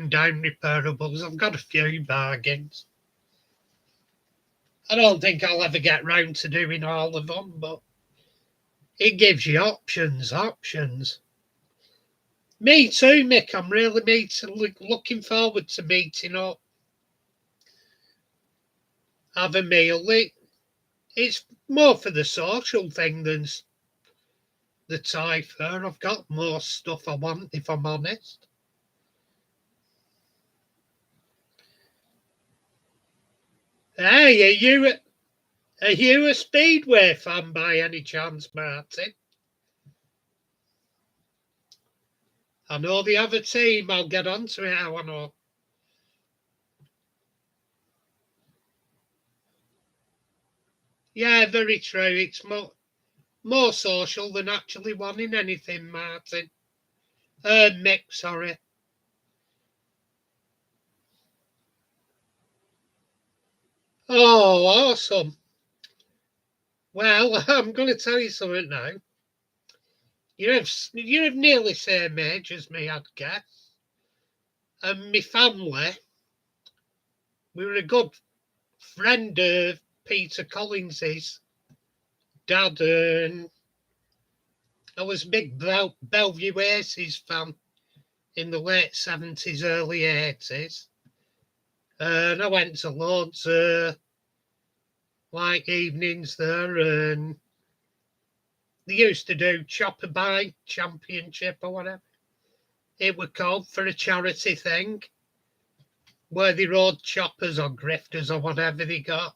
down repairables. I've got a few bargains. I don't think I'll ever get round to doing all of them, but it gives you options. Me too, Mick. I'm really looking forward to meeting up. Have a meal. It's more for the social thing than the Toy Fair. I've got more stuff I want, if I'm honest. Hey, are you a Speedway fan by any chance, Martin? I know they have a team. I'll get onto it. I want to. Yeah, very true. It's more social than actually wanting anything, Martin. Mick, sorry. Oh, awesome. Well, I'm going to tell you something now. You're of nearly same age as me, I'd guess. And my family, we were a good friend of Peter Collins's dad, and I was a big Bellevue Aces fan in the late 70s, early 80s. And I went to loads of evenings there, and they used to do Chopper Bike Championship or whatever it was called, for a charity thing, where they rode choppers or grifters or whatever they got.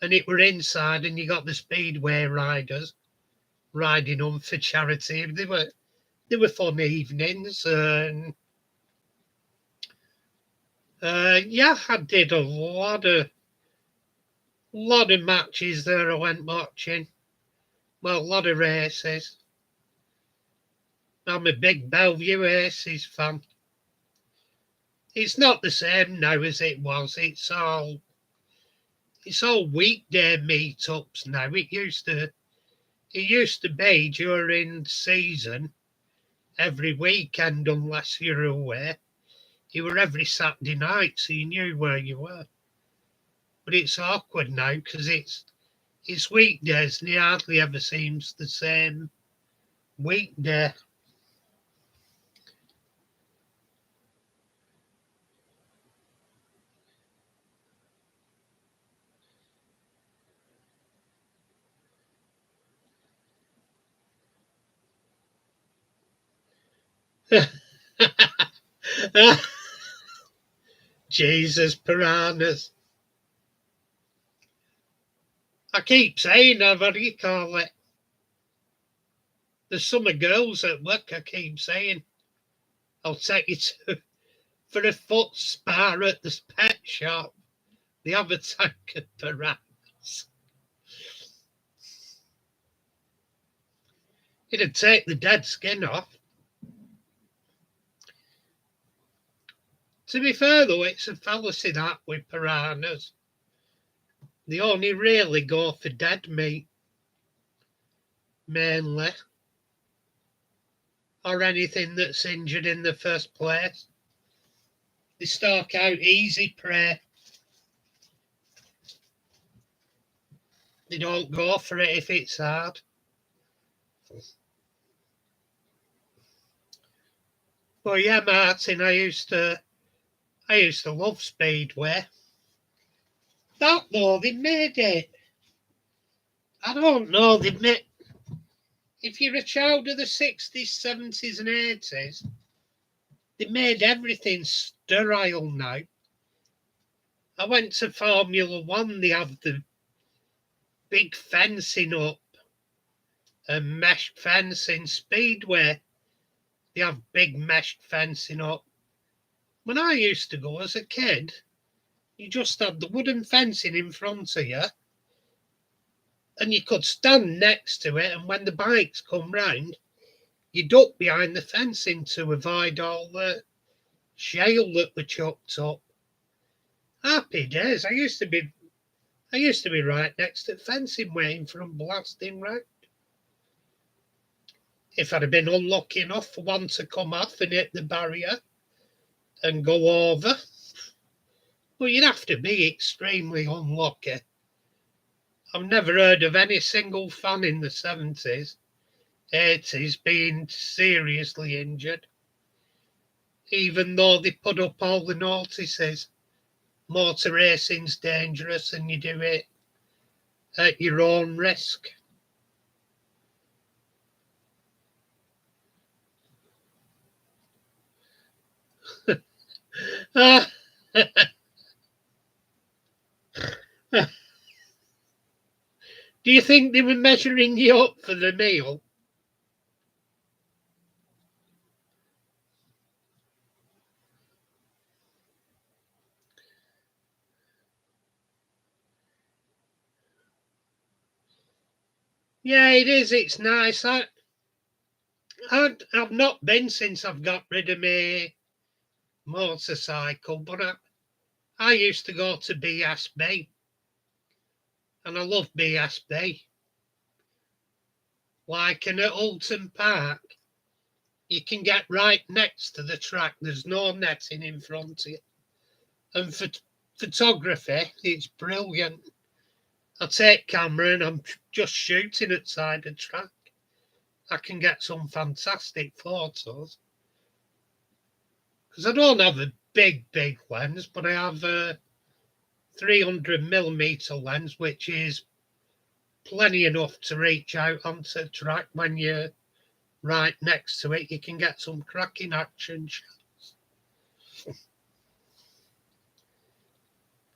And it were inside, and you got the Speedway riders riding on for charity. They were fun evenings, and yeah, I did a lot of matches there. I went watching. Well, a lot of races. I'm a big Bellevue Aces fan. It's not the same now as it was. It's all weekday meetups now. It used to be during season every weekend, unless you're away. You were every Saturday night, so you knew where you were. But it's awkward now because it's weekdays and it hardly ever seems the same weekday. Jesus, piranhas. I keep saying, what do you call it? There's some girls at work I keep saying, I'll take you to for a foot spa at the pet shop. They have a tank of piranhas. It'd take the dead skin off. To be fair, though, it's a fallacy that with piranhas. They only really go for dead meat, mainly, or anything that's injured in the first place. They stalk out easy prey. They don't go for it if it's hard. But yeah, Martin, I used to love Speedway. That though, they made it. I don't know, they made. If you're a child of the 60s, 70s, and 80s, they made everything sterile now. I went to Formula One, they have the big fencing up and mesh fencing. Speedway, they have big mesh fencing up. When I used to go as a kid, you just had the wooden fencing in front of you and you could stand next to it, and when the bikes come round, you duck behind the fencing to avoid all the shale that were chucked up. Happy days. I used to be right next to fencing waiting for them blasting round. If I'd have been unlucky enough for one to come off and hit the barrier and go over, well, you'd have to be extremely unlucky. I've never heard of any single fan in the 70s, 80s being seriously injured, even though they put up all the notices. Motor racing's dangerous and you do it at your own risk. Do you think they were measuring you up for the meal? Yeah, it is. It's nice. I've not been since I've got rid of my motorcycle, but I used to go to BSB, and I love BSB. Like in at Alton Park, you can get right next to the track. There's no netting in front of you. And for photography, it's brilliant. I take camera and I'm just shooting at side of track. I can get some fantastic photos. Because I don't have a big lens, but I have a 300mm lens, which is plenty enough to reach out onto the track. When you're right next to it, you can get some cracking action shots.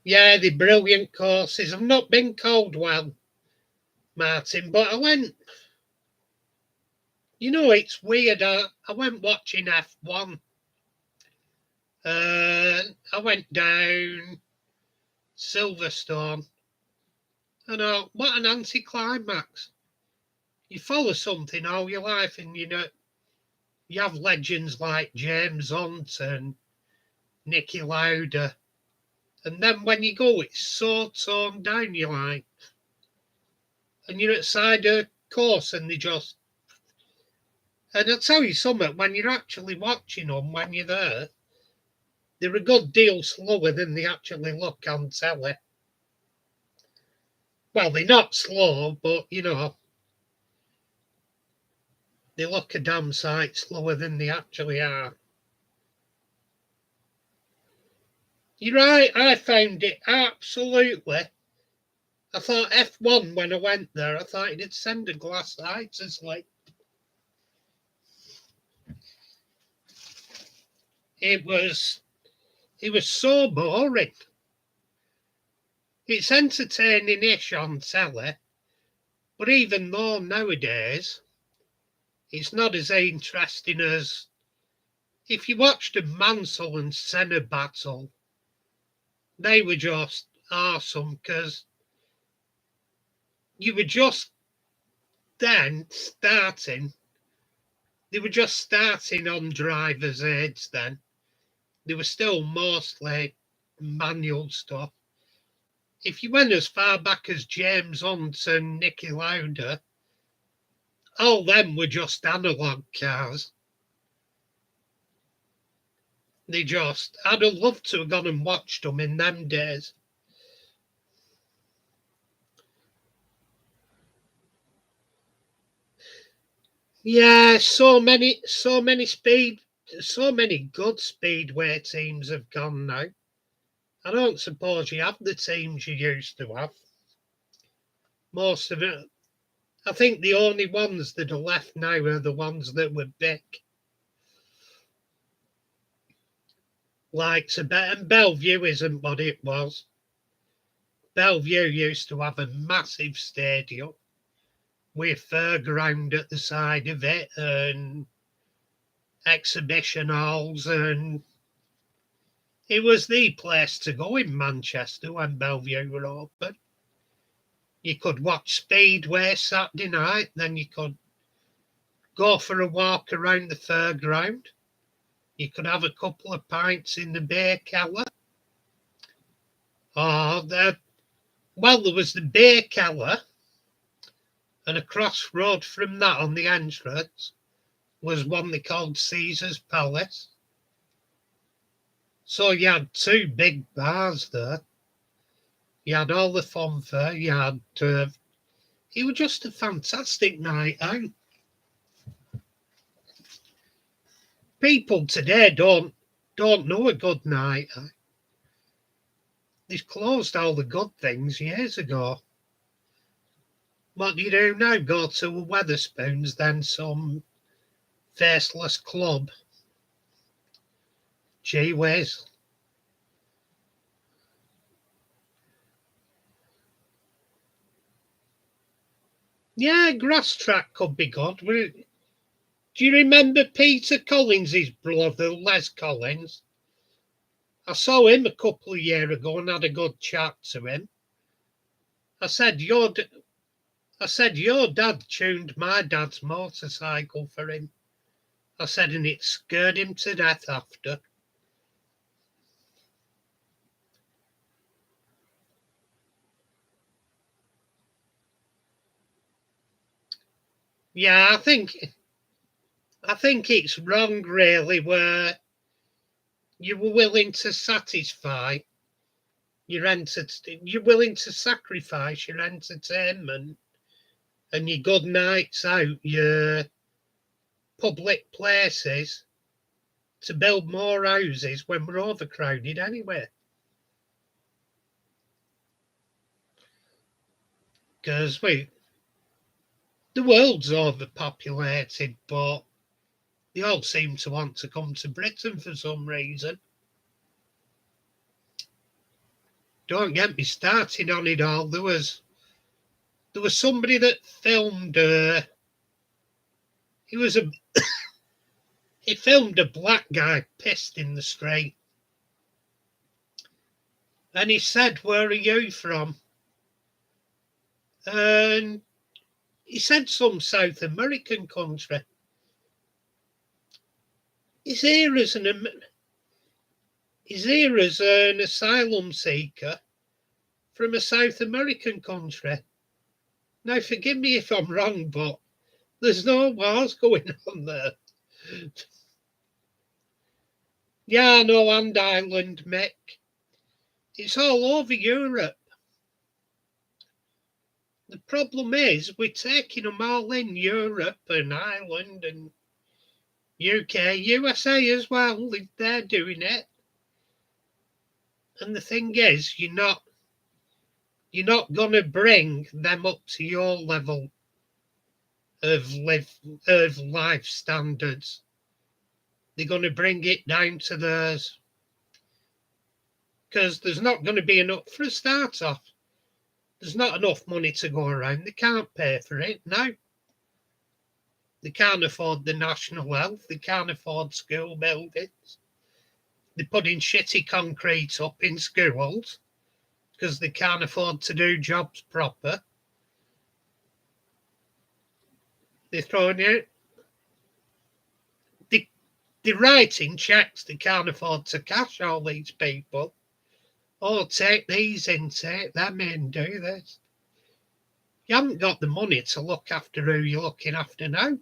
Yeah, they're brilliant courses. I've not been Caldwell, Martin, but I went. You know, it's weird. I went watching F1. I went down Silverstone. And what an anticlimax. You follow something all your life, and you have legends like James Hunt and Niki Lauda. And then when you go, it's so toned down, you like. And you're at side of course, and they just. And I'll tell you something, when you're actually watching them, when you're there, they're a good deal slower than they actually look on telly. Well, they're not slow, but you know, they look a damn sight slower than they actually are. You're right, I found it absolutely. I thought F1 when I went there, I thought it'd send a glass eye to sleep. It was so boring. It's entertaining-ish on telly, but even more nowadays, it's not as interesting as if you watched a Mansell and Senna battle. They were just awesome because you were just then starting. They were just starting on driver's aids then. They were still mostly manual stuff. If you went as far back as James Hunt and Niki Lauda, all them were just analog cars. I'd have loved to have gone and watched them in them days. Yeah, so many good speedway teams have gone now. I don't suppose you have the teams you used to have. Most of it, I think the only ones that are left now are the ones that were big. Like and Bellevue isn't what it was. Bellevue used to have a massive stadium with fairground at the side of it and exhibition halls, and it was the place to go in Manchester when Bellevue were open. You could watch Speedway Saturday night, then you could go for a walk around the fairground. You could have a couple of pints in the beer cellar. There was the beer cellar, and across road from that on the entrance was one they called Caesar's Palace. So you had two big bars there. You had all the funfair. You had. It was just a fantastic night out. People today don't know a good night out. They've closed all the good things years ago. What do you do now? Go to a Wetherspoons, then some faceless club. Gee whiz. Yeah, grass track could be good. Do you remember Peter Collins' brother, Les Collins? I saw him a couple of years ago and had a good chat to him. I said, your dad tuned my dad's motorcycle for him. I said, and it scared him to death after. Yeah, I think it's wrong really where you were willing to satisfy you're willing to sacrifice your entertainment and your good nights out, your public places to build more houses when we're overcrowded anyway. Because the world's overpopulated, but they all seem to want to come to Britain for some reason. Don't get me started on it all. There was somebody that filmed. He was a he filmed a black guy pissed in the street, and he said, "Where are you from?" And he said some South American country. He's here as an asylum seeker from a South American country. Now, forgive me if I'm wrong, but there's no wars going on there. Yeah, I know, and Ireland, Mick. It's all over Europe. The problem is we're taking them all in Europe and Ireland and UK, USA as well. They're doing it. And the thing is, you're not going to bring them up to your level of life standards. They're going to bring it down to theirs because there's not going to be enough for a start off. There's not enough money to go around. They can't pay for it now. They can't afford the national health. They can't afford school buildings. They're putting shitty concrete up in schools because they can't afford to do jobs proper. They're throwing it. They're writing checks they can't afford to cash, all these people. Oh, take these in, take them in, do this. You haven't got the money to look after who you're looking after now.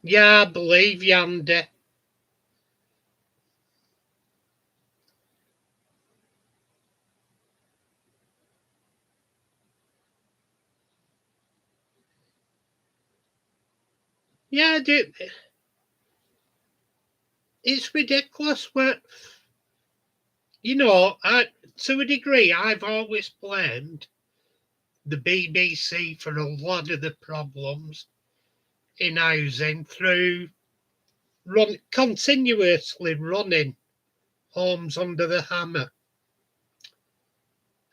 Yeah, I believe you, Andy. Yeah, it's ridiculous. To a degree, I've always blamed the BBC for a lot of the problems in housing through continuously running homes under the hammer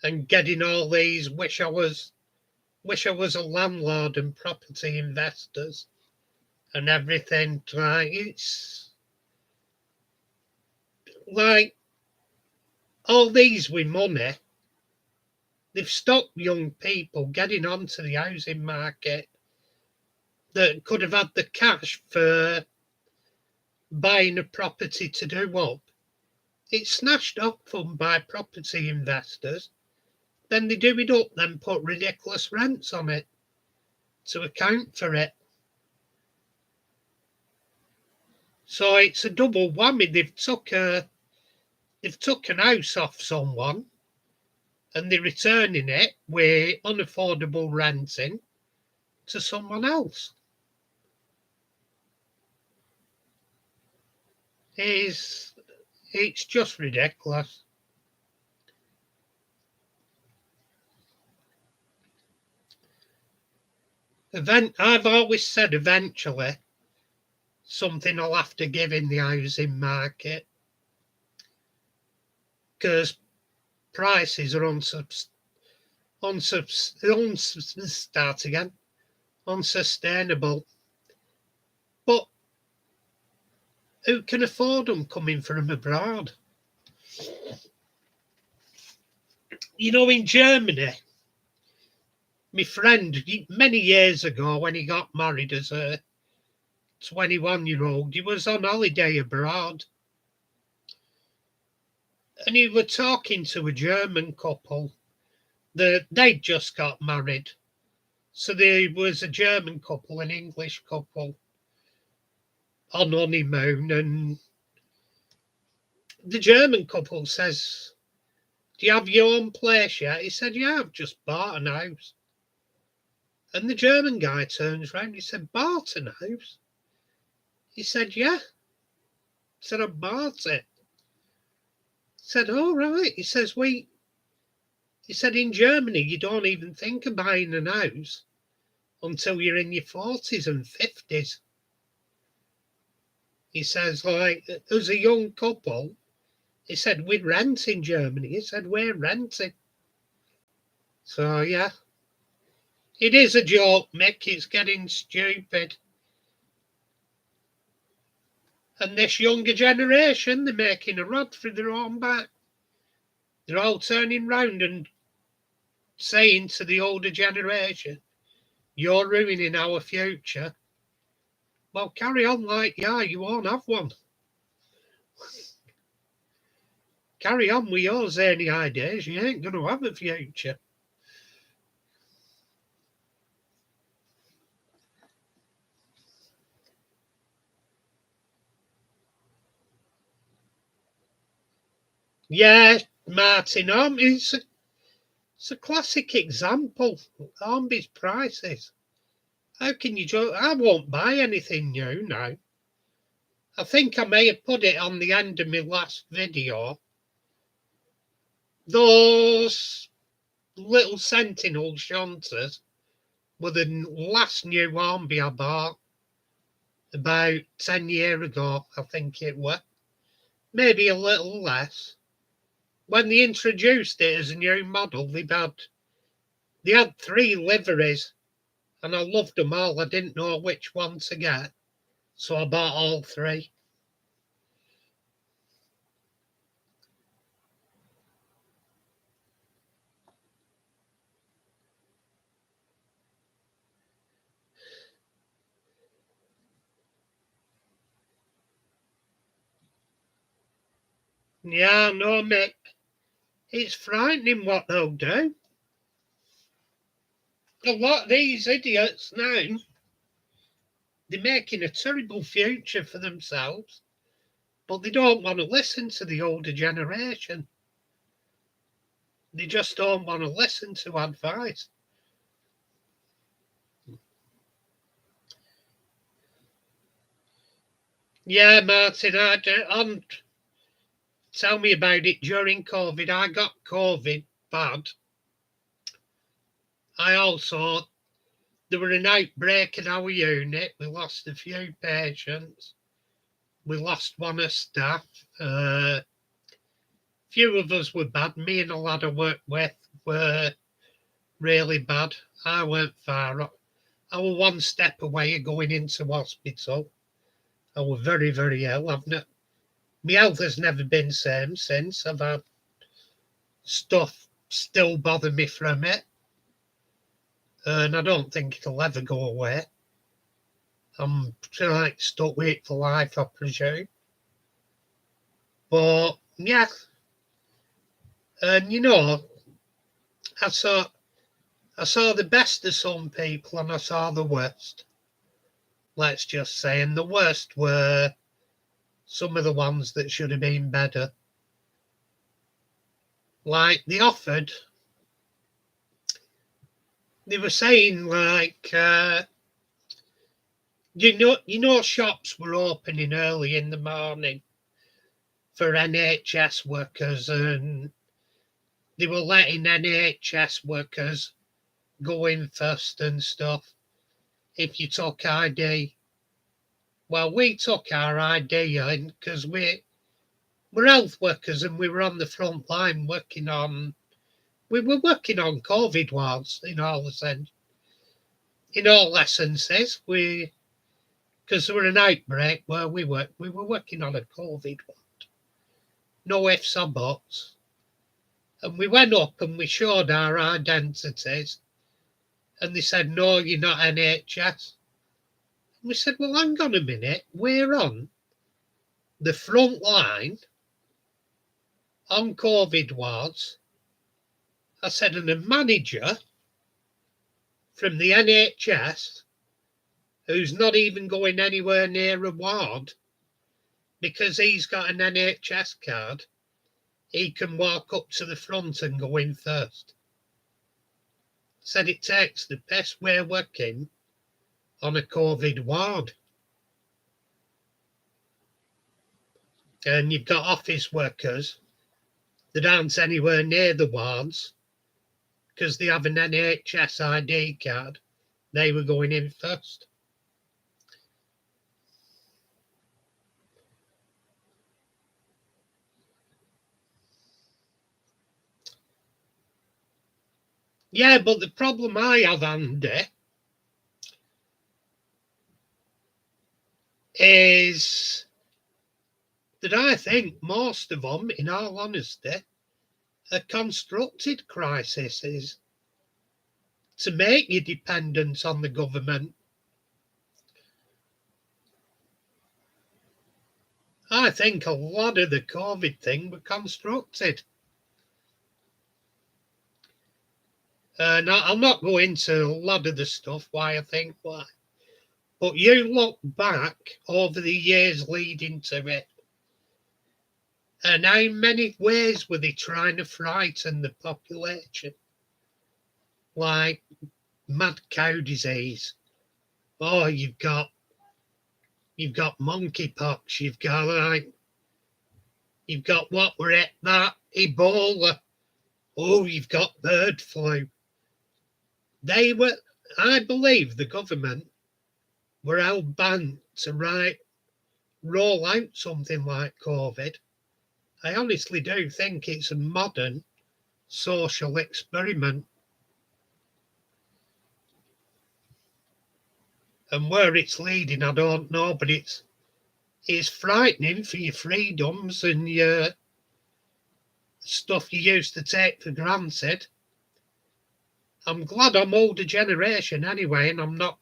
and getting all these wish I was a landlord and property investors and everything. Like it's like all these with money, they've stopped young people getting onto the housing market that could have had the cash for buying a property to do up. It's snatched off them by property investors. Then they do it up, then put ridiculous rents on it to account for it. So it's a double whammy. They've took an house off someone and they're returning it with unaffordable renting to someone else. It's just ridiculous. I've always said eventually something will have to give in the housing market because prices are unsustainable. But who can afford them coming from abroad? In Germany, my friend, many years ago when he got married as a 21-year-old, he was on holiday abroad. And he was talking to a German couple that they'd just got married. So there was a German couple, an English couple on honeymoon. And the German couple says, "Do you have your own place yet?" He said, "Yeah, I've just bought an house." And the German guy turns round. He said, "Bought an house?" He said, "Yeah." He said, "I bought it." He said, "Oh, right." He says, he said, "In Germany, you don't even think of buying an house until you're in your 40s and 50s. He says, like, as a young couple, he said, "We rent in Germany." He said, "We're renting." So, yeah, it is a joke, Mick. It's getting stupid. And this younger generation, they're making a rod for their own back. They're all turning round and saying to the older generation, "You're ruining our future." Well, carry on like you won't have one. Carry on with your zany ideas, you ain't going to have a future. Yeah, Martin Armby. It's a classic example. Armby's prices. How can you I won't buy anything new now. I think I may have put it on the end of my last video. Those little Sentinel shunters were the last new Armby I bought about 10 years ago, I think it was. Maybe a little less. When they introduced it as a new model, they had 3 liveries, and I loved them all. I didn't know which one to get, so I bought all 3. Yeah, no, Mick. It's frightening what they'll do. A lot of these idiots now, they're making a terrible future for themselves, but they don't want to listen to the older generation. They just don't want to listen to advice. Yeah, Martin, tell me about it during COVID. I got COVID bad. There were an outbreak in our unit. We lost a few patients. We lost one of staff. Few of us were bad. Me and a lad I worked with were really bad. I weren't far off. I was one step away of going into hospital. I was very, very ill. My health has never been the same since. I've had stuff still bother me from it, and I don't think it'll ever go away. I'm like stuck with it for life, I presume. But yeah, and I saw the best of some people, and I saw the worst. Let's just say, and the worst were some of the ones that should have been better. Like they were saying like shops were opening early in the morning for NHS workers, and they were letting NHS workers go in first and stuff if you took ID. Well, we took our ID in because we're health workers and we were on the front line working on COVID wards in all essences. Because there were an outbreak where we were working on a COVID ward. No ifs or buts. And we went up and we showed our identities, and they said, "No, you're not NHS." And we said, "Well, hang on a minute, we're on the front line on COVID wards." I said, "And a manager from the NHS who's not even going anywhere near a ward because he's got an NHS card, he can walk up to the front and go in first." Said it takes the best way working on a COVID ward. And you've got office workers that aren't anywhere near the wards because they have an NHS ID card. They were going in first. Yeah, but the problem I have, Andy, is that I think most of them, in all honesty, are constructed crises to make you dependent on the government. I think a lot of the COVID thing were constructed. And I'll not go into a lot of the stuff why I think why. But you look back over the years leading to it, And how many ways were they trying to frighten the population? Like mad cow disease. Oh, you've got monkeypox. You've got what were it? That Ebola. Oh, you've got bird flu. They were, I believe, the government were hell bent to roll out something like COVID. I honestly do think it's a modern social experiment. And where it's leading, I don't know, but it's frightening for your freedoms and your stuff you used to take for granted. I'm glad I'm older generation anyway, and I'm not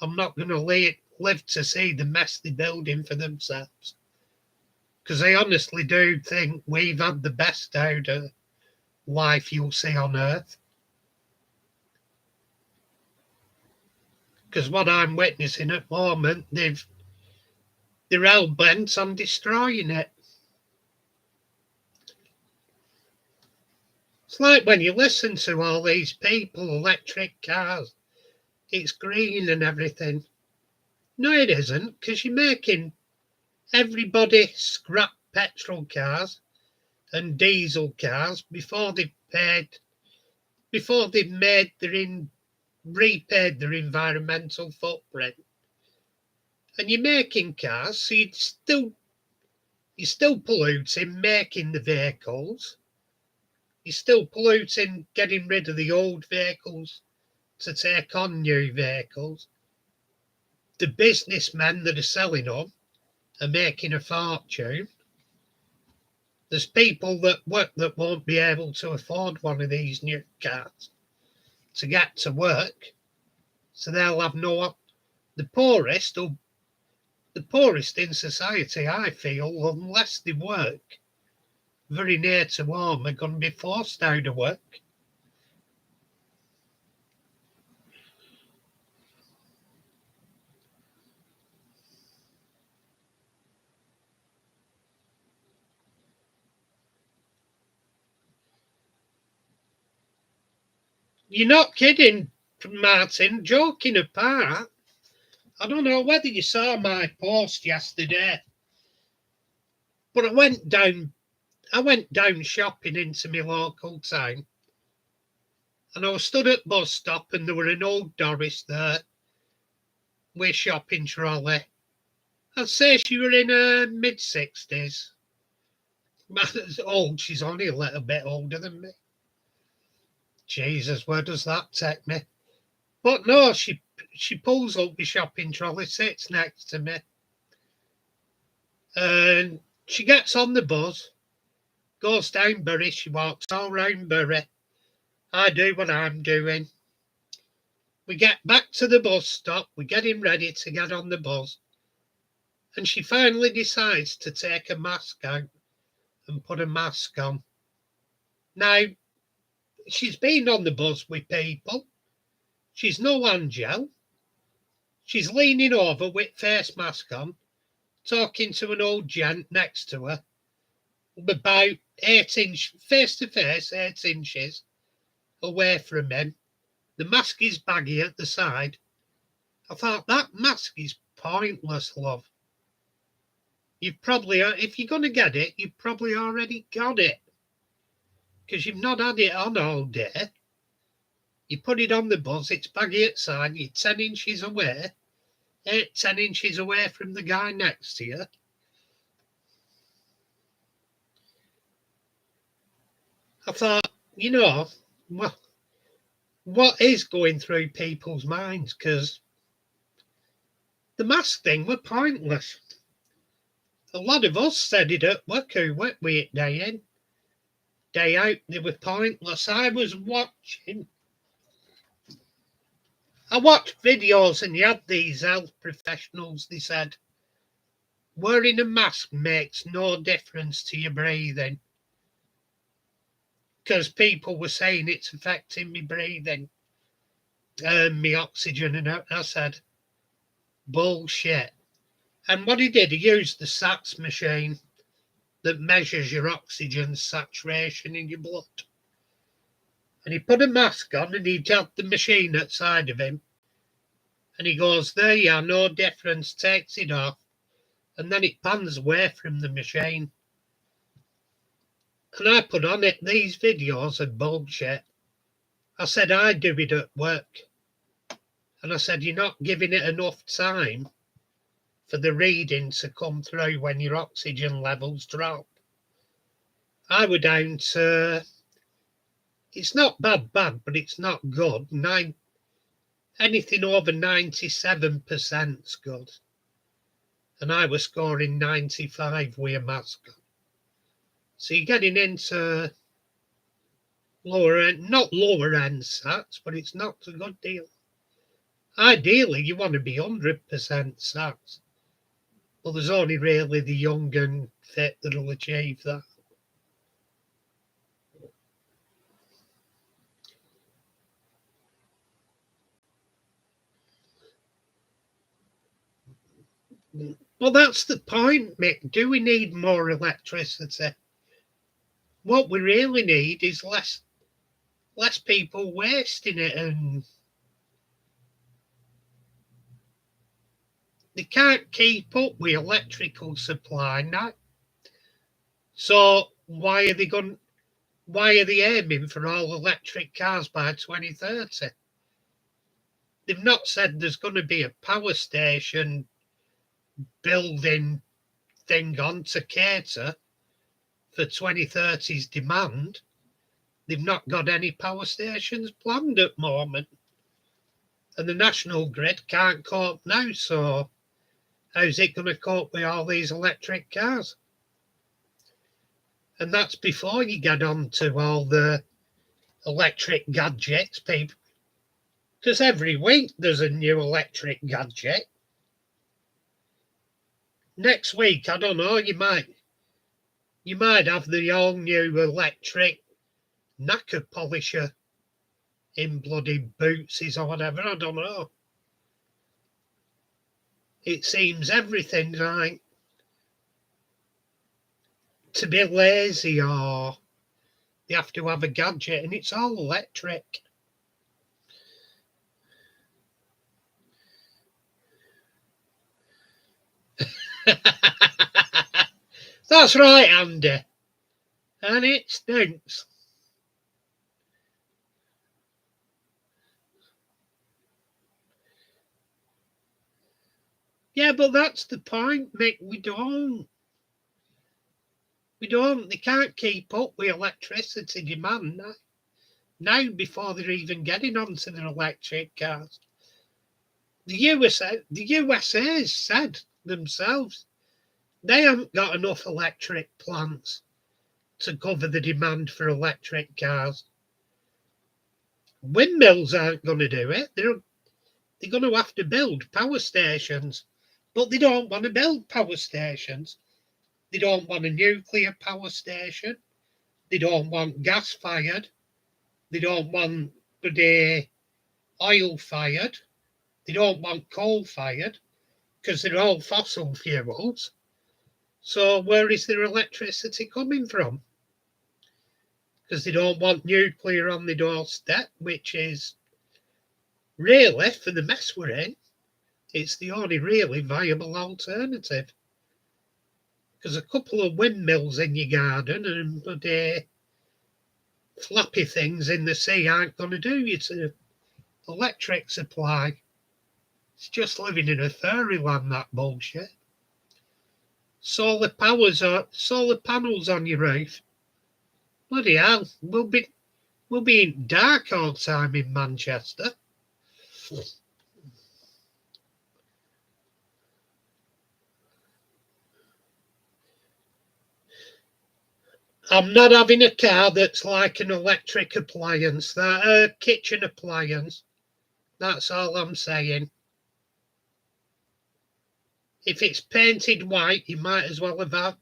going to live to see the mess they're building for themselves. Because I honestly do think we've had the best out of life you'll see on Earth. Because what I'm witnessing at the moment, they're hell bent on destroying it. It's like when you listen to all these people, electric cars, it's green and everything. No, it isn't, because you're making everybody scrap petrol cars and diesel cars before they've repaid their environmental footprint. And you're making cars, so you're still polluting making the vehicles. You're still polluting getting rid of the old vehicles to take on new vehicles. The businessmen that are selling them are making a fortune. There's people that won't be able to afford one of these new cars to get to work, so they'll have no. The poorest in society, I feel, unless they work very near to home, are going to be forced out of work. You're not kidding, Martin. Joking apart, I don't know whether you saw my post yesterday, but I went down shopping into my local town, and I was stood at bus stop, and there were an old Doris there with shopping trolley. I'd say she were in her mid-60s. Old, she's only a little bit older than me. Jesus, where does that take me? But no, she pulls up the shopping trolley, sits next to me, and she gets on the bus, goes down Bury, she walks all round Bury. I do what I'm doing. We get back to the bus stop, we're getting ready to get on the bus, and she finally decides to take a mask out and put a mask on. Now, she's been on the bus with people. She's no angel. She's leaning over with face mask on, talking to an old gent next to her, about 8 inches, face to face, 8 inches away from him. The mask is baggy at the side. I thought, that mask is pointless, love. You've probably, if you're going to get it, you've probably already got it, because you've not had it on all day. You put it on the bus, it's baggy at side, you're 10 inches away, 10 inches away from the guy next to you. I thought, what is going through people's minds? Because the mask thing were pointless. A lot of us said it at work, weren't we, day in, day out, they were pointless. I watched videos, and you had these health professionals, they said, wearing a mask makes no difference to your breathing. Because people were saying it's affecting me breathing, me oxygen, and I said, bullshit. And what he did, he used the SATS machine, that measures your oxygen saturation in your blood. And he put a mask on and he had the machine outside of him. And he goes, there you are, no difference, takes it off. And then it pans away from the machine. And I put on it, these videos are bullshit. I said, I do it at work. And I said, you're not giving it enough time for the reading to come through when your oxygen levels drop. I were down to, it's not bad, but it's not good. Anything over 97% is good. And I was scoring 95 with a mask on. So you're getting into lower end, not lower end sats, but it's not a good deal. Ideally, you want to be 100% sats. Well, there's only really the young and fit that'll achieve that. Well, that's the point, Mick. Do we need more electricity? What we really need is less people wasting it, and they can't keep up with electrical supply now. So why are they aiming for all electric cars by 2030? They've not said there's going to be a power station building thing on to cater for 2030's demand. They've not got any power stations planned at the moment. And the national grid can't cope now, so how's it going to cope with all these electric cars? And that's before you get on to all the electric gadgets, people. Because every week there's a new electric gadget. Next week, I don't know, you might have the all new electric knacker polisher in bloody Bootsies or whatever, I don't know. It seems everything like to be lazy, or they have to have a gadget, and it's all electric. That's right, Andy. And it stinks. Yeah, but that's the point, Mick. We don't. They can't keep up with electricity demand now. Now, before they're even getting onto their electric cars. The USA said themselves they haven't got enough electric plants to cover the demand for electric cars. Windmills aren't going to do it. They're going to have to build power stations, but they don't want to build power stations. They don't want a nuclear power station. They don't want gas-fired. They don't want oil-fired. They don't want coal-fired, because they're all fossil fuels. So where is their electricity coming from? Because they don't want nuclear on the doorstep, which is really, for the mess we're in, it's the only really viable alternative. Because a couple of windmills in your garden and flappy things in the sea aren't going to do you to electric supply. It's just living in a fairyland, that bullshit. Solar panels on your roof. Bloody hell, we'll be in dark all the time in Manchester. I'm not having a car that's like an electric appliance, that a kitchen appliance. That's all I'm saying. If it's painted white, you might as well have bought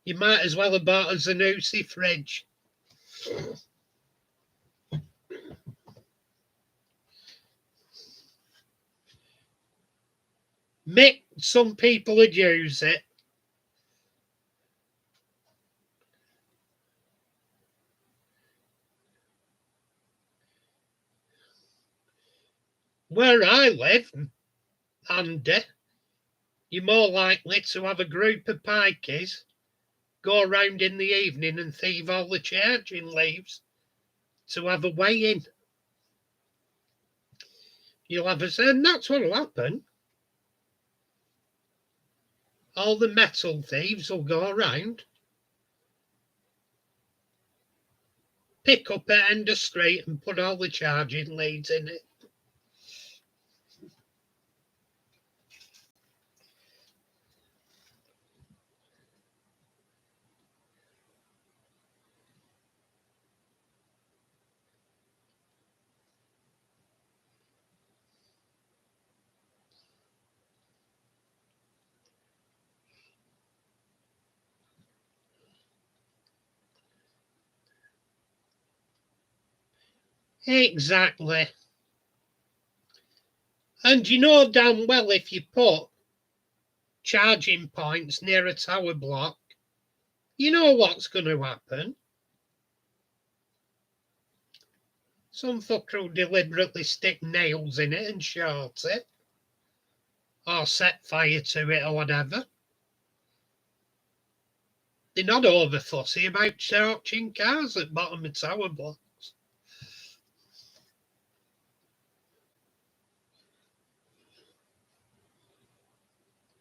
a Zanussi fridge. Mick, some people would use it. where I live, Andy, you're more likely to have a group of pikeys go around in the evening and thieve all the charging leaves to have a weigh-in. You'll have a, and that's what'll happen. All the metal thieves will go around, pick up at end of street and put all the charging leads in it. Exactly. And you know damn well if you put charging points near a tower block, you know what's going to happen. Some fucker will deliberately stick nails in it and short it, or set fire to it or whatever. They're not over fussy about charging cars at bottom of tower blocks.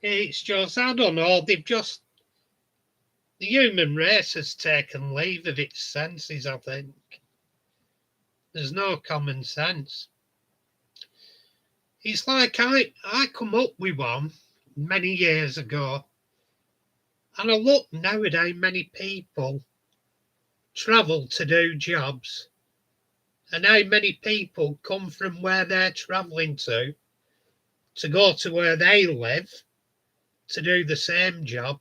It's just, I don't know, they've just, the human race has taken leave of its senses, I think. There's no common sense. It's like I come up with one many years ago, and I look now at how many people travel to do jobs, and how many people come from where they're travelling to go to where they live to do the same job.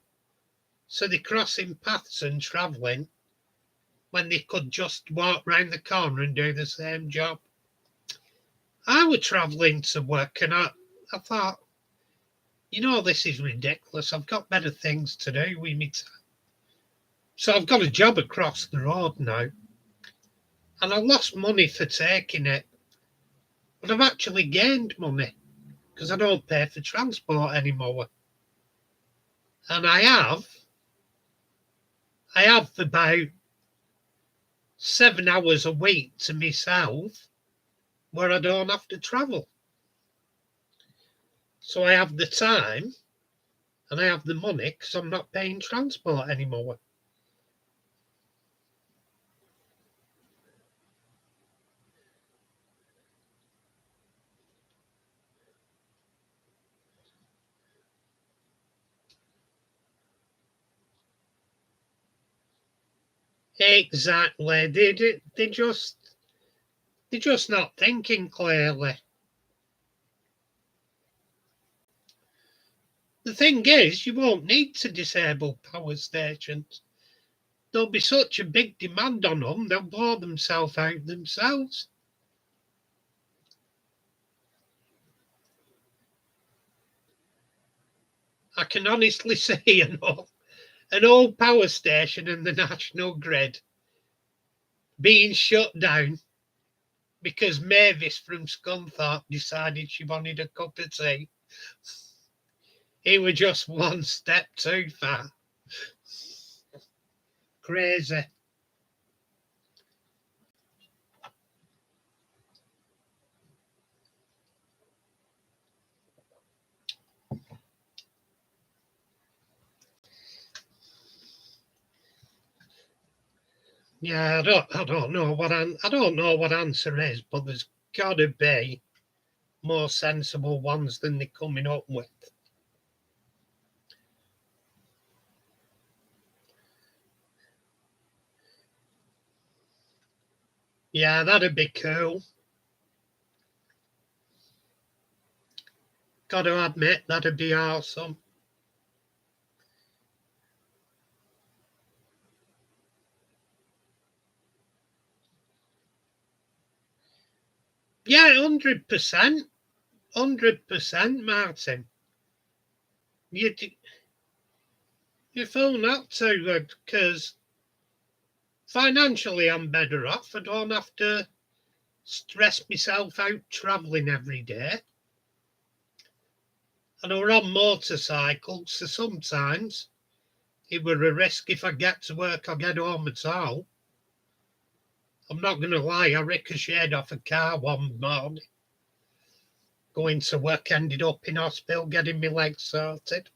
So they're crossing paths and travelling when they could just walk round the corner and do the same job. I was travelling to work and I thought, you know, this is ridiculous. I've got better things to do with me time. So I've got a job across the road now. And I lost money for taking it. But I've actually gained money because I don't pay for transport anymore. And I have about 7 hours a week to myself where I don't have to travel. So I have the time and I have the money because I'm not paying transport anymore. Exactly. They're just not thinking clearly. The thing is, you won't need to disable power stations. There'll be such a big demand on them, they'll blow themselves out themselves. I can honestly say an old power station in the national grid being shut down because Mavis from Scunthorpe decided she wanted a cup of tea. It was just one step too far. Crazy. Yeah, I don't know I don't know what answer is, but there's got to be more sensible ones than they're coming up with. Yeah, that'd be cool. Got to admit, that'd be awesome. Yeah, 100%. 100%, Martin. You, you feel not to, because financially I'm better off. I don't have to stress myself out travelling every day. And I were on motorcycles, so sometimes it were a risk if I get to work or get home at all. I'm not going to lie, I ricocheted off a car one morning. Going to work, ended up in hospital getting my legs sorted.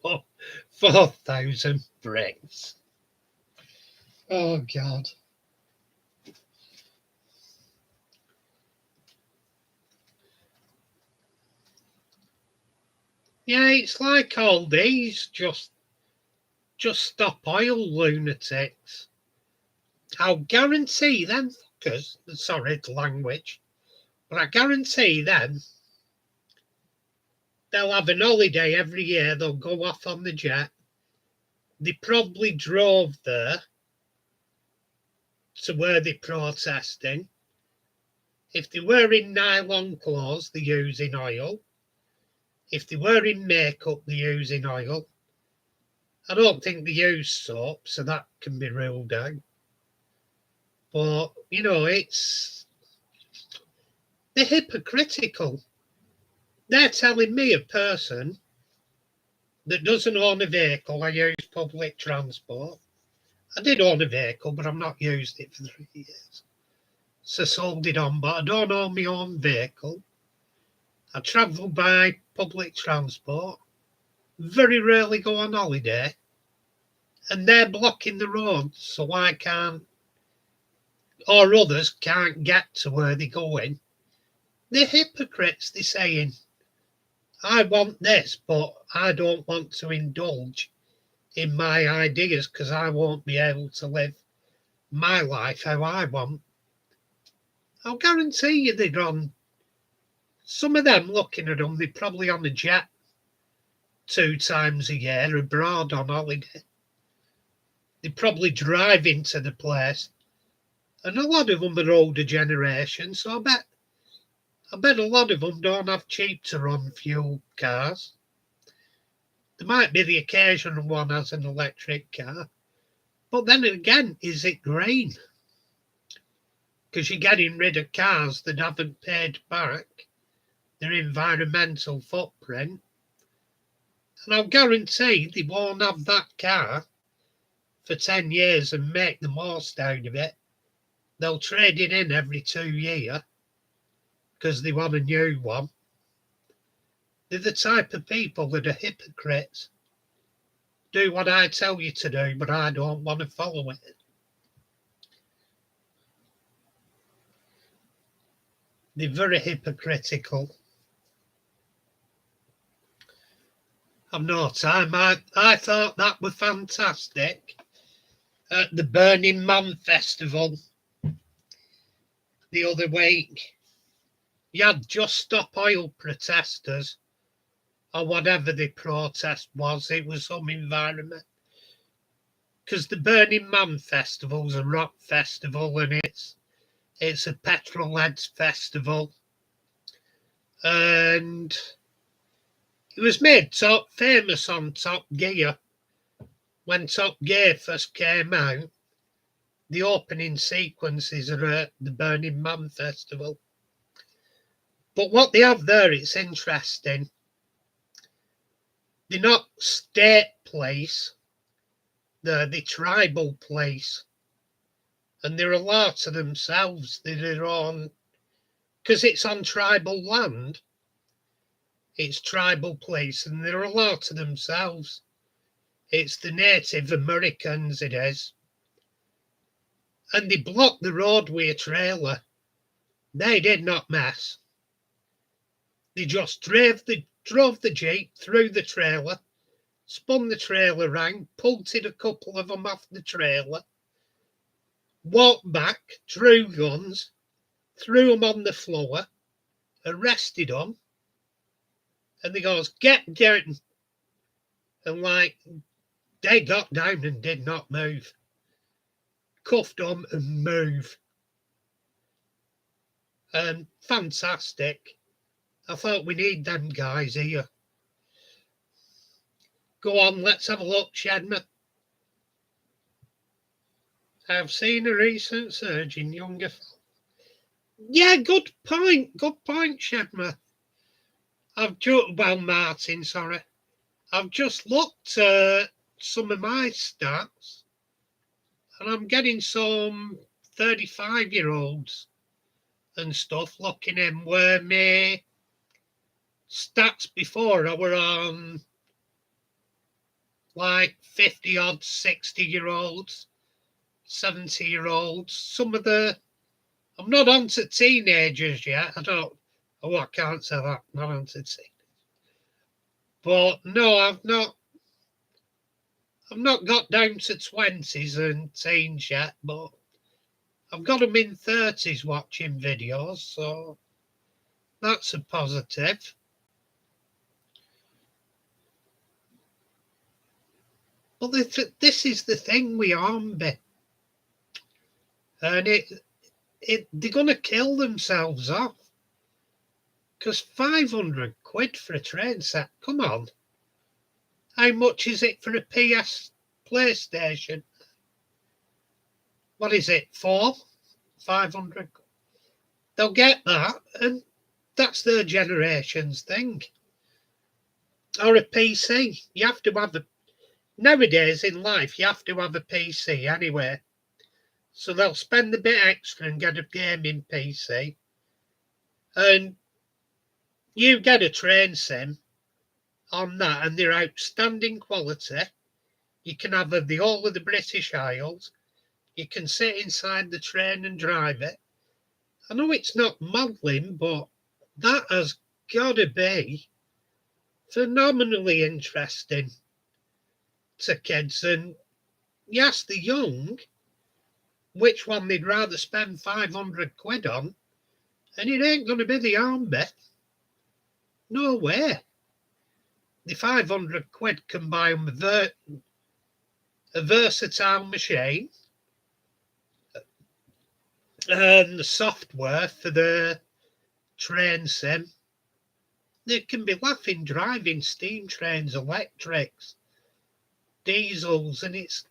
Oh, 4,000 bricks. Oh, God. Yeah, it's like all these just stop oil lunatics. I'll guarantee them fuckers, sorry, the language, but I guarantee them they'll have an holiday every year. They'll go off on the jet. They probably drove there to where they're protesting. If they were in nylon clothes, they're using oil. If they were in makeup, they're using oil. I don't think they use soap, so that can be ruled out. But, you know, they're hypocritical. They're telling me, a person that doesn't own a vehicle, I use public transport. I did own a vehicle, but I've not used it for 3 years. So sold it on, but I don't own my own vehicle. I travel by public transport, very rarely go on holiday, and they're blocking the roads, so I can't, or others can't get to where they're going. They're hypocrites. They're saying, I want this, but I don't want to indulge in my ideas because I won't be able to live my life how I want. I'll guarantee you they're on, some of them looking at them, they're probably on a jet 2 times a year abroad on holiday. They probably drive into the place. And a lot of them are older generation, so I bet a lot of them don't have cheap to run fuel cars. There might be the occasional one has an electric car. But then again, is it green? Because you're getting rid of cars that haven't paid back their environmental footprint. And I'll guarantee they won't have that car for 10 years and make the most out of it. They'll trade it in every 2 years because they want a new one. They're the type of people that are hypocrites. Do what I tell you to do, but I don't want to follow it. They're very hypocritical. I've no time. I thought that was fantastic at the Burning Man Festival the other week. You had Just Stop Oil protesters, or whatever the protest was. It was some environment. Because the Burning Man Festival's a rock festival, and it's a petrol heads festival. And it was made famous on Top Gear. When Top Gear first came out, the opening sequences are at the Burning Man Festival. But what they have there, it's interesting. They're not state place, they're the tribal place. And they're a law to themselves. They're their own, because it's on tribal land. It's tribal place, and they're a law to themselves. It's the Native Americans, it is. And they blocked the road with a trailer. They did not mess. They just drove the Jeep through the trailer, spun the trailer round, pulled a couple of them off the trailer, walked back, drew guns, threw them on the floor, arrested them, and they goes, get down. And like, they got down and did not move. Cuffed them and move. And fantastic. I thought we need them guys here. Go on, let's have a look, Shedman. I've seen a recent surge in younger. Yeah, good point, Shedman. Martin, sorry. I've just looked at some of my stats, and I'm getting some 35-year-olds and stuff looking in where my stats before I were on like 50 odd 60-year-olds, 70-year-olds. Some of the I'm not on to teenagers yet. I can't say that. Not on to teenagers. But no, I've not got down to 20s and teens yet, but I've got them in 30s watching videos, so that's a positive. But this is the thing with Hornby. And they're going to kill themselves off. Because 500 quid for a train set, come on. How much is it for a PS PlayStation? What is it, 500? They'll get that, and that's their generation's thing. Or a PC. You have to have nowadays in life, you have to have a PC anyway. So they'll spend a bit extra and get a gaming PC. And you get a train sim on that, and they're outstanding quality. You can have the whole of the British Isles. You can sit inside the train and drive it. I know it's not modelling, but that has got to be phenomenally interesting to kids. And you ask the young which one they'd rather spend 500 quid on, and it ain't going to be the Hornby. No way. The 500 quid can buy them a versatile machine and the software for the train sim. They can be laughing driving steam trains, electrics, diesels, and it's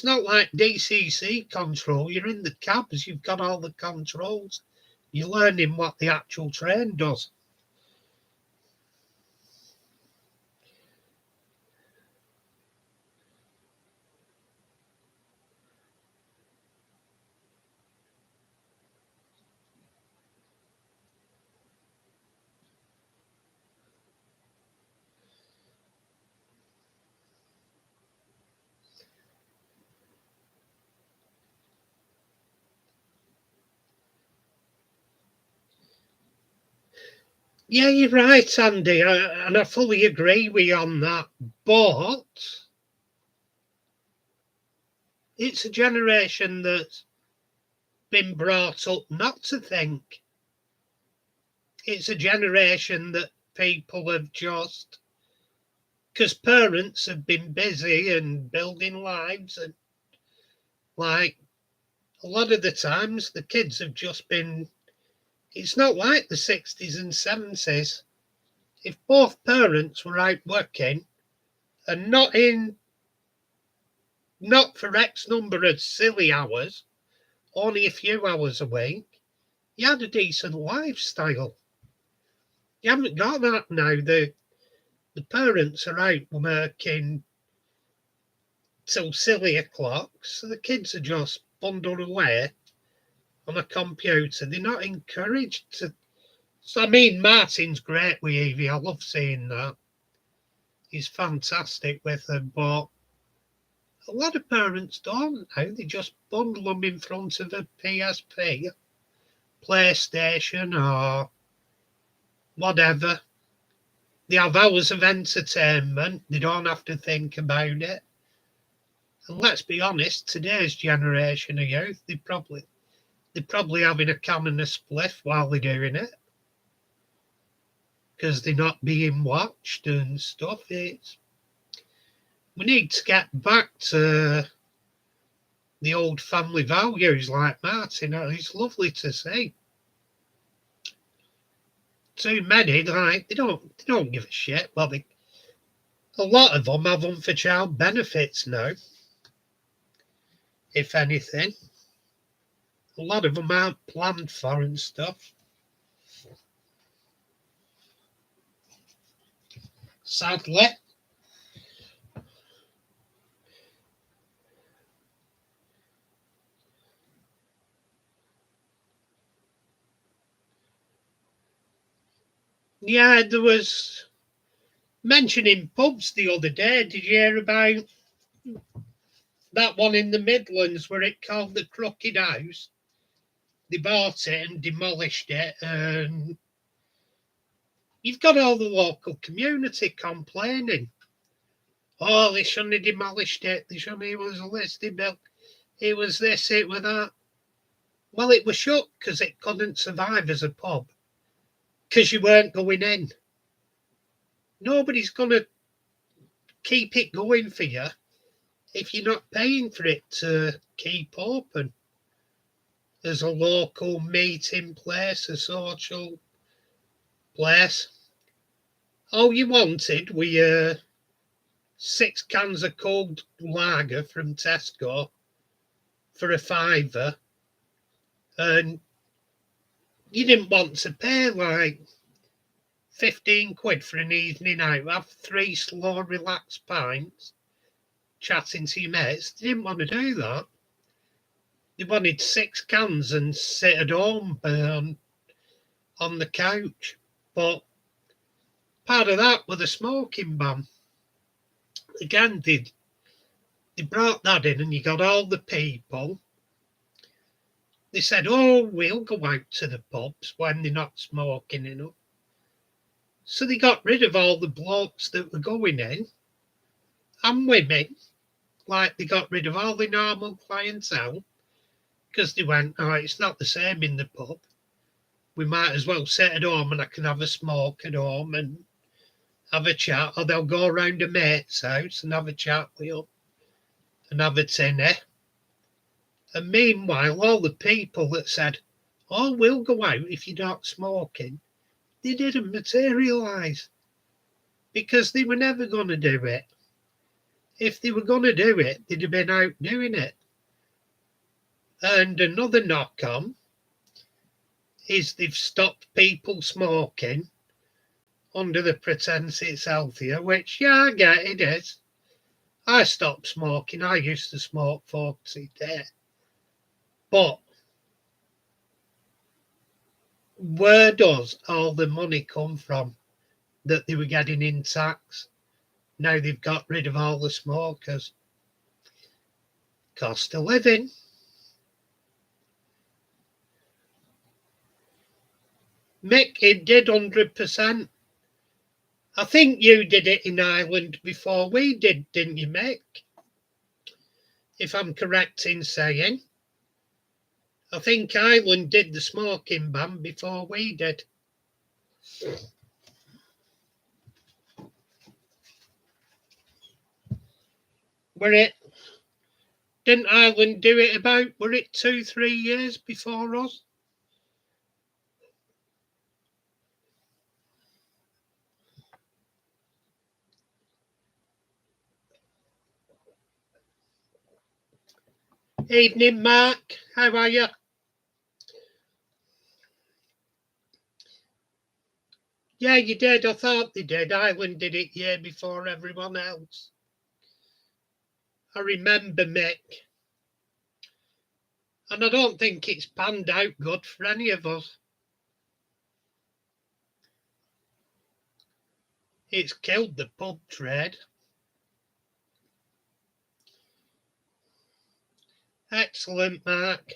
not like DCC control. You're in the cabs, you've got all the controls. You're learning what the actual train does. Yeah, you're right, Andy, and I fully agree with you on that. But it's a generation that's been brought up not to think. It's a generation that people have just, because parents have been busy and building lives, and like a lot of the times the kids have just been, it's not like the 60s and 70s. If both parents were out working and not for X number of silly hours, only a few hours a week, you had a decent lifestyle. You haven't got that now. The parents are out working till silly o'clock, so the kids are just bundled away on a computer. They're not encouraged to. So, I mean, Martin's great with Evie. I love seeing that. He's fantastic with them, but a lot of parents don't now. They just bundle them in front of a PSP, PlayStation, or whatever. They have hours of entertainment. They don't have to think about it. And let's be honest, today's generation of youth, they're probably having a can and a spliff while they're doing it, because they're not being watched and stuff. we need to get back to the old family values like Martin. It's lovely to see. Too many, like they don't give a shit. Well, a lot of them have them for child benefits now. If anything, a lot of them aren't planned for and stuff. Sadly. Yeah, there was mentioning pubs the other day. Did you hear about that one in the Midlands where it called the Crooked House? They bought it and demolished it, and you've got all the local community complaining. Oh, they shouldn't have demolished it. They shouldn't. It was a listed bill. It was this. It was that. Well, it was shut because it couldn't survive as a pub because you weren't going in. Nobody's going to keep it going for you if you're not paying for it to keep open as a local meeting place, a social place. All you wanted were 6 cans of cold lager from Tesco for a £5, and you didn't want to pay like 15 quid for an evening out, have 3 slow, relaxed pints, chatting to your mates. They didn't want to do that. They wanted 6 cans and sit at home on the couch. But part of that was the smoking ban. Again, they brought that in, and you got all the people. They said, oh, we'll go out to the pubs when they're not smoking enough. So they got rid of all the blokes that were going in, and women. Like, they got rid of all the normal clientele because they went, oh, it's not the same in the pub. We might as well sit at home and I can have a smoke at home and have a chat, or they'll go around a mate's house and have a chat with you and have a tinny. And meanwhile, all the people that said, oh, we'll go out if you're not smoking, they didn't materialise because they were never going to do it. If they were going to do it, they'd have been out doing it. And another knock on is they've stopped people smoking under the pretence it's healthier, which, yeah, I get it is. I stopped smoking. I used to smoke 40 a day. But where does all the money come from that they were getting in tax? Now they've got rid of all the smokers. Cost of living. Mick, it did 100%. I think you did it in Ireland before we did, didn't you, Mick? If I'm correct in saying. I think Ireland did the smoking ban before we did. Didn't Ireland do it were it 2-3 years before us? Evening, Mark. How are you? Yeah, you did. I thought they did. Ireland did it year before everyone else. I remember, Mick. And I don't think it's panned out good for any of us. It's killed the pub trade. Excellent, Mark.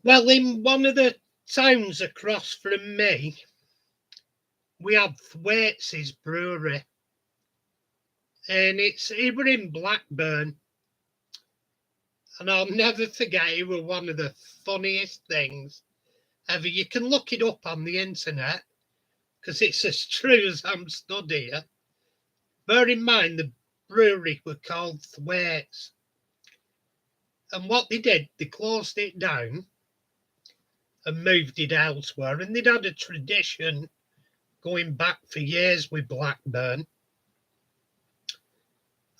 Well, in one of the towns across from me, we have Thwaites' brewery. And it were in Blackburn. And I'll never forget, it was one of the funniest things ever. You can look it up on the internet, because it's as true as I'm stood here. Bear in mind, brewery were called Thwaites. And what they did, they closed it down and moved it elsewhere. And they'd had a tradition going back for years with Blackburn.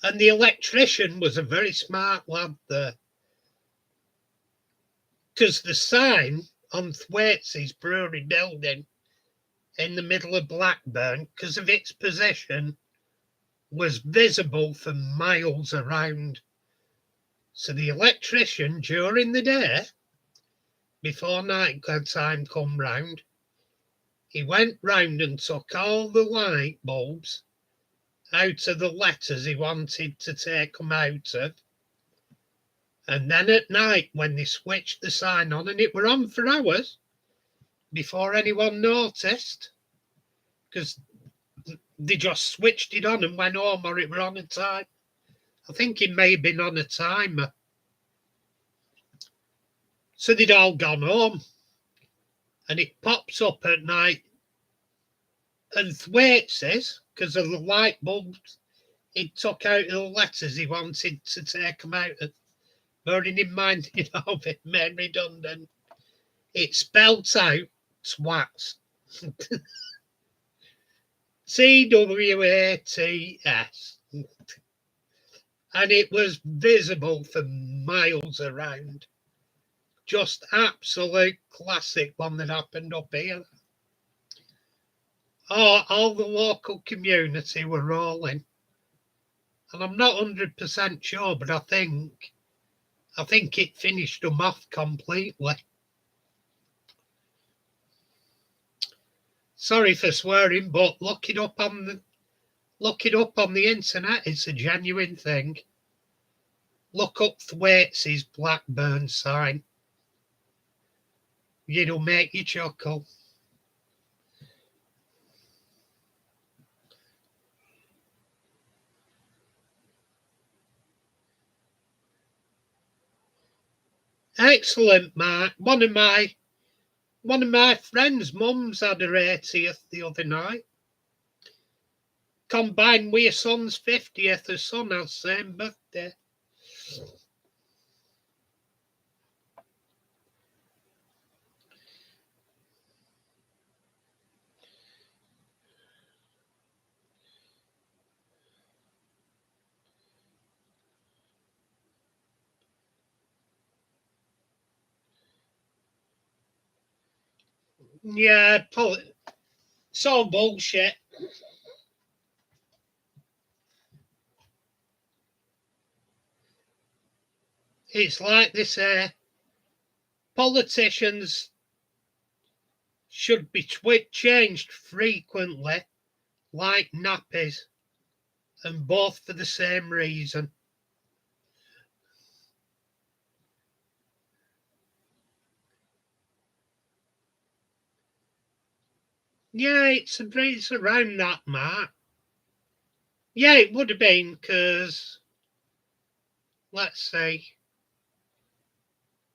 And the electrician was a very smart lad there. Because the sign on Thwaites' brewery building in the middle of Blackburn, because of its position, was visible for miles around. So the electrician, during the day, before night time come round, he went round and took all the light bulbs out of the letters he wanted to take them out of. And then at night, when they switched the sign on, and it were on for hours before anyone noticed, because they just switched it on and went home, or it were on a time. I think it may have been on a timer. So they'd all gone home, and it pops up at night. And Thwaites, because of the light bulbs, he took out the letters he wanted to take them out of. Bearing in mind, it made redundant. It spelt out twats. TWATS. And it was visible for miles around. Just absolute classic one that happened up here. Oh, all the local community were rolling. And I'm not 100% sure, but I think it finished them off completely. Sorry for swearing, but look it up on the internet. It's a genuine thing. Look up Thwaites' Blackburn sign. It'll make you chuckle. Excellent, Mark. One of my friends' mums had her 80th the other night. Combined with her son's 50th, her son has the same birthday. Yeah, it's all bullshit. It's like they say, politicians should be changed frequently, like nappies, and both for the same reason. Yeah, it's around that mark. Yeah, it would have been because, let's see.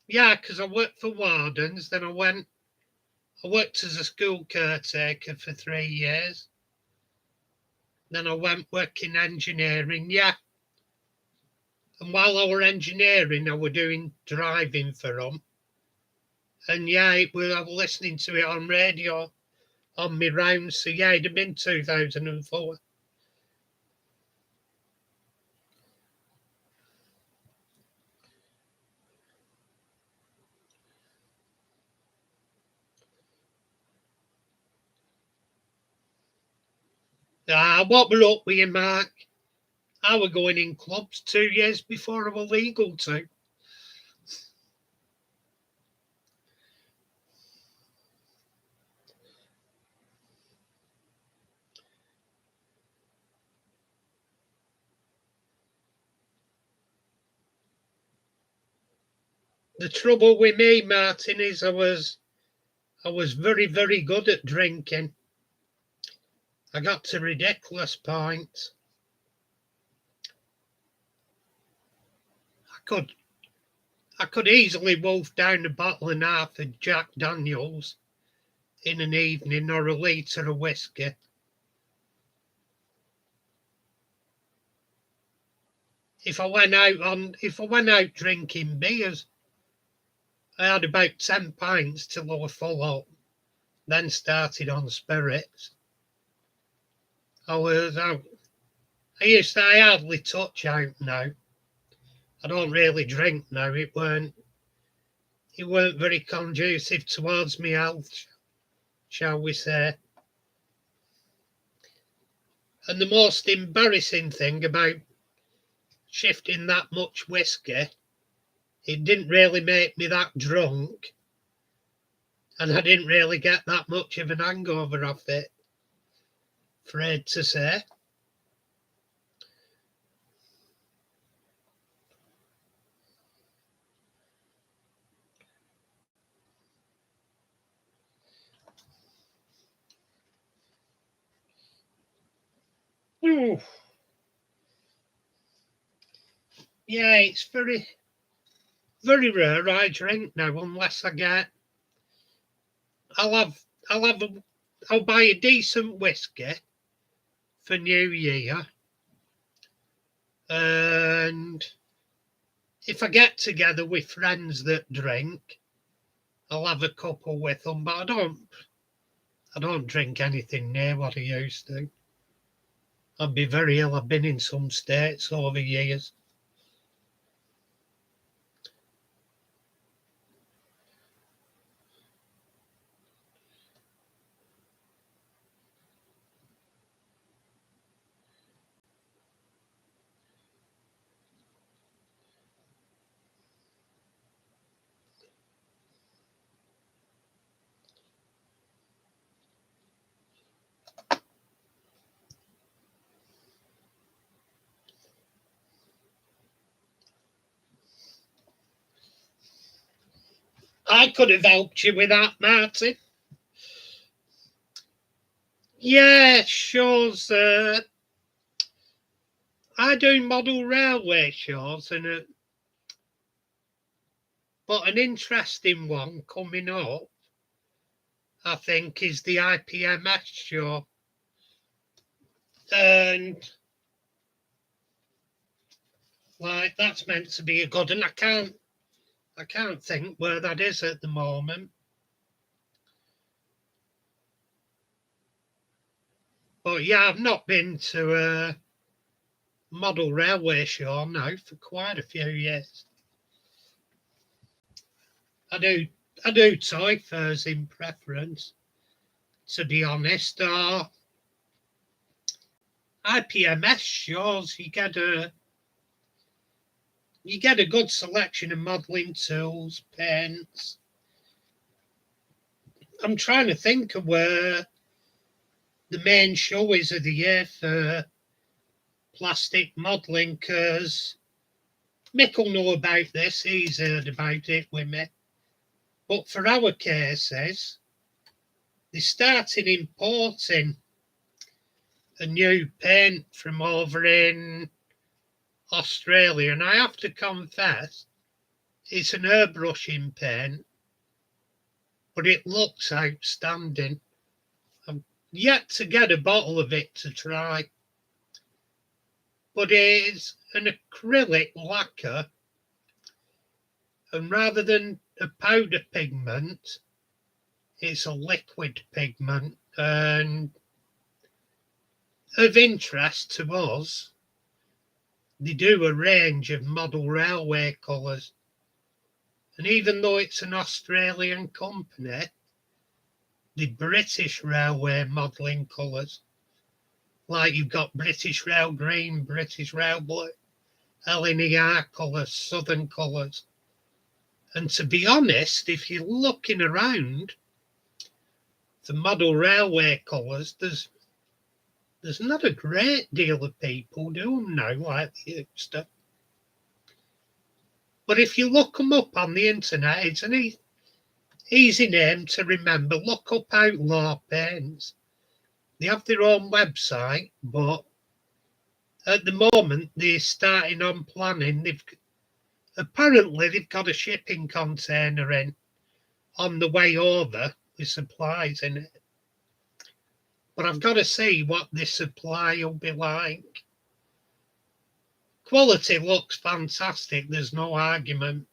Yeah, because I worked for Wardens, then I worked as a school caretaker for 3 years. Then I went working engineering, yeah. And while I were engineering, I were doing driving for them. And yeah, I was listening to it on radio on my rounds. So yeah, it'd have been 2004. What were up with you, Mark? I were going in clubs 2 years before I was legal to. The trouble with me, Martin, is I was very, very good at drinking. I got to ridiculous points. I could easily wolf down a bottle and a half of Jack Daniels in an evening, or a litre of whiskey. if I went out drinking beers, I had about 10 pints till I was full up, then started on spirits. I hardly touch out now. I don't really drink now. It weren't very conducive towards my health, shall we say. And the most embarrassing thing about shifting that much whiskey, it didn't really make me that drunk, and I didn't really get that much of an hangover off it, afraid to say. Ooh. Yeah, it's very, very rare I drink now, unless I get. I'll buy a decent whiskey for New Year, and if I get together with friends that drink, I'll have a couple with them. But I don't drink anything near what I used to. I'd be very ill. I've been in some states over years. I could have helped you with that, Martin. Yeah, shows. I do model railway shows, but an interesting one coming up, I think, is the IPMS show, and like that's meant to be a good, and I can't think where that is at the moment. But yeah, I've not been to a model railway show now for quite a few years. I do toy fairs in preference, to be honest. Or IPMS shows, you get a good selection of modelling tools, paints. I'm trying to think of where the main show is of the year for plastic modelling, because Mick will know about this. He's heard about it with me. But for our cases, they started importing a new paint from over in Australia, and I have to confess, it's an airbrushing paint, but it looks outstanding. I'm yet to get a bottle of it to try, but it is an acrylic lacquer, and rather than a powder pigment, it's a liquid pigment, and of interest to us, they do a range of model railway colours. And even though it's an Australian company, the British Railway modelling colours, like you've got British Rail Green, British Rail Blue, LNER colours, Southern colours. And to be honest, if you're looking around for model railway colours, there's not a great deal of people do them now like they used to. But if you look them up on the internet, it's an easy name to remember. Look up Outlaw Paints. They have their own website, but at the moment they're starting on planning. Apparently they've got a shipping container in on the way over with supplies in it. But I've got to see what this supply will be like. quality looks fantastic, there's no argument.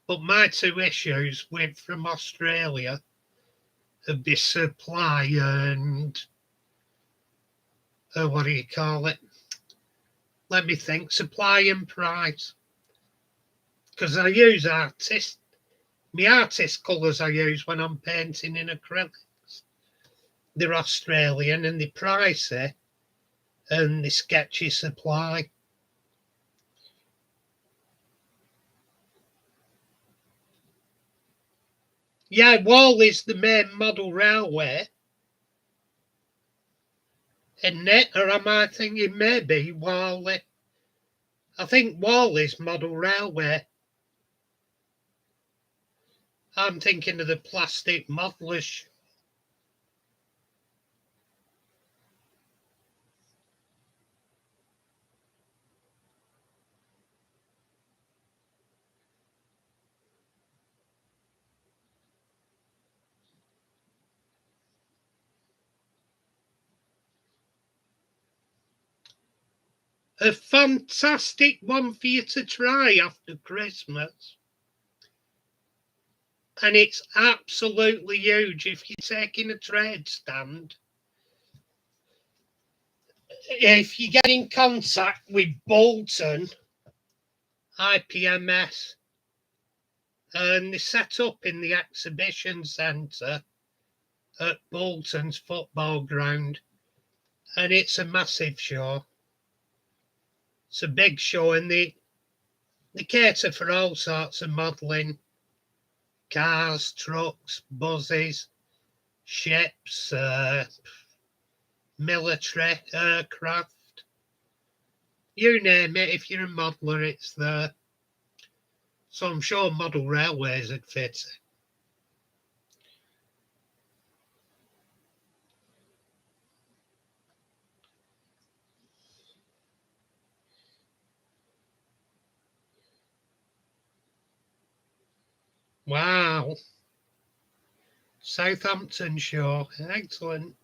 But my two issues with from Australia would be supply and what do you call it? Let me think, supply and price. Because I use my artist colours I use when I'm painting in acrylics. They're Australian and they're pricey and they sketchy supply. Yeah, Wally's the main model railway. Isn't it? Or am I thinking maybe Wally? I think Wally's model railway. I'm thinking of the plastic modelers. A fantastic one for you to try after Christmas. And it's absolutely huge if you're taking a trade stand. If you get in contact with Bolton IPMS, and they set up in the exhibition centre at Bolton's football ground, and it's a massive show. It's a big show, and they cater for all sorts of modelling, cars, trucks, buses, ships, military aircraft. You name it, if you're a modeller, it's there. So I'm sure model railways would fit it. Wow. Southampton show. Excellent.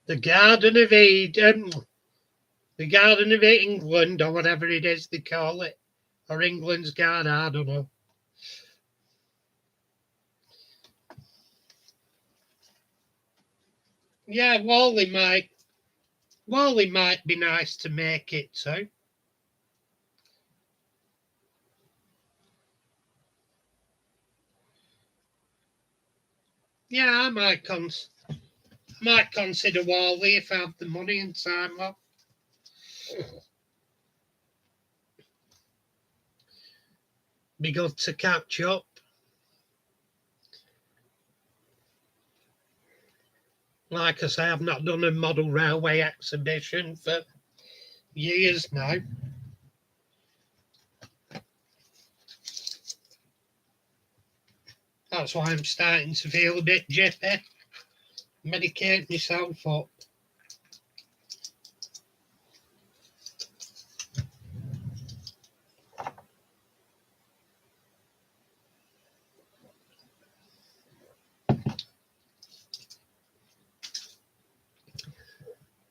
The Garden of Eden. The Garden of England, or whatever it is they call it. Or England's Garden, I don't know. Yeah, Wally might be nice to make it too. Yeah, I might consider Wally if I have the money and time off. Be good to catch up. Like I say, I've not done a model railway exhibition for years now. That's why I'm starting to feel a bit jippy. Medicate myself up.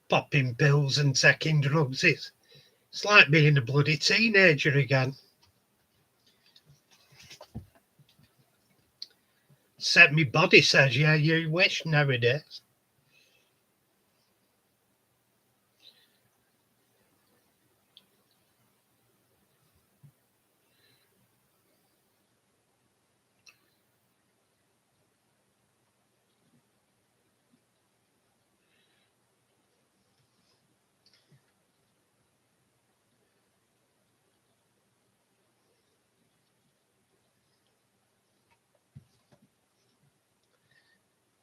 Popping pills and taking drugs. It's like being a bloody teenager again. Except my body says, yeah, you wish nowadays.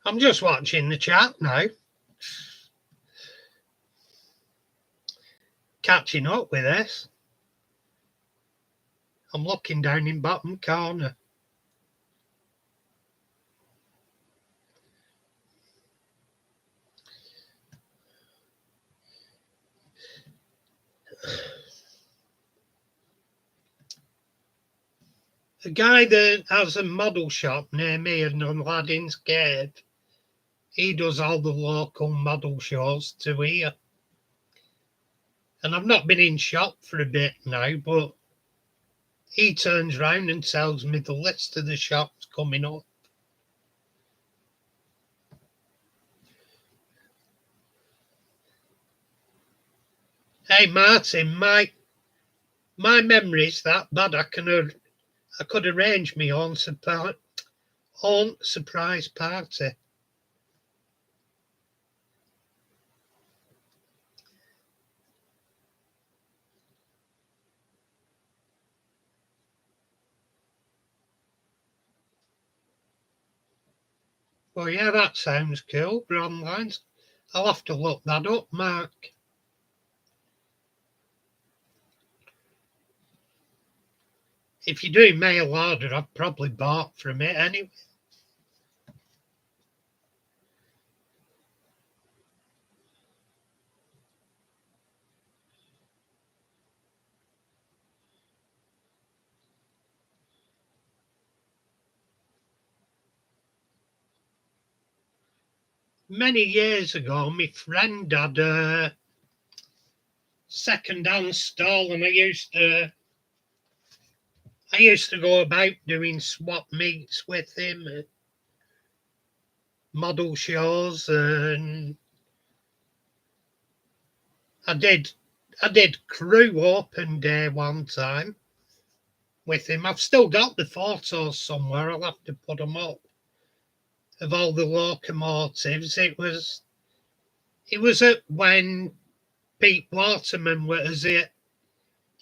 I'm just watching the chat now. catching up with this. I'm looking down in bottom corner. A guy that has a model shop near me in Aladdin's Cave, he does all the local model shows to here. And I've not been in shop for a bit now, but he turns round and tells me the list of the shops coming up. Hey Martin, my memory's that bad. I could arrange my own surprise party. Well, yeah, that sounds cool. Brand lines. I'll have to look that up, Mark. If you're doing mail order, I've probably bought from it anyway. Many years ago, my friend had a second-hand stall, and I used to go about doing swap meets with him, model shows, and I did crew open day one time with him. I've still got the photos somewhere. I'll have to put them up of all the locomotives. It was at when Pete Waterman was at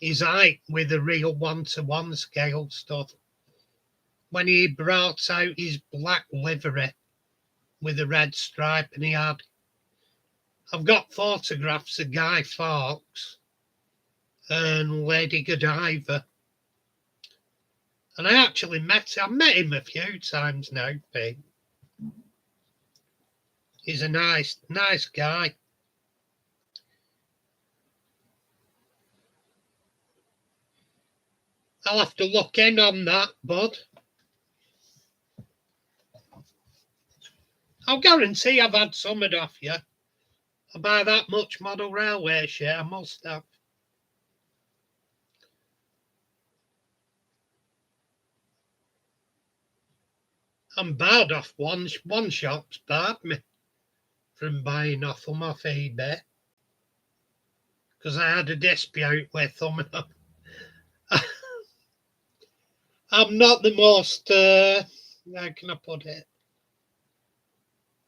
his height with the real 1-to-1 scale stuff. When he brought out his black livery with a red stripe, and I've got photographs of Guy Fawkes and Lady Godiva. And I've met him a few times now, Pete. He's a nice guy. I'll have to look in on that, bud. I'll guarantee I've had some off you. I buy that much model railway share, I must have. I'm barred off one shop's barred me from buying off them off eBay because I had a dispute with them. I'm not the most, how can I put it?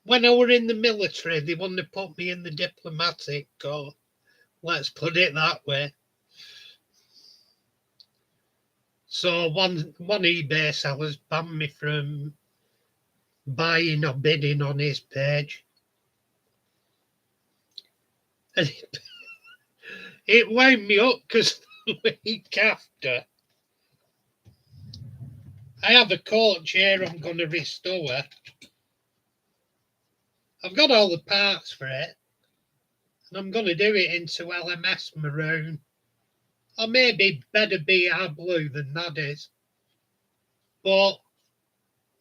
When I were in the military, they wouldn't have put me in the diplomatic corps. Let's put it that way. So one eBay seller's banned me from buying or bidding on his page. And it wound me up because the week after, I have a coach here I'm going to restore. I've got all the parts for it, and I'm going to do it into LMS maroon, or maybe better BR blue than that is. But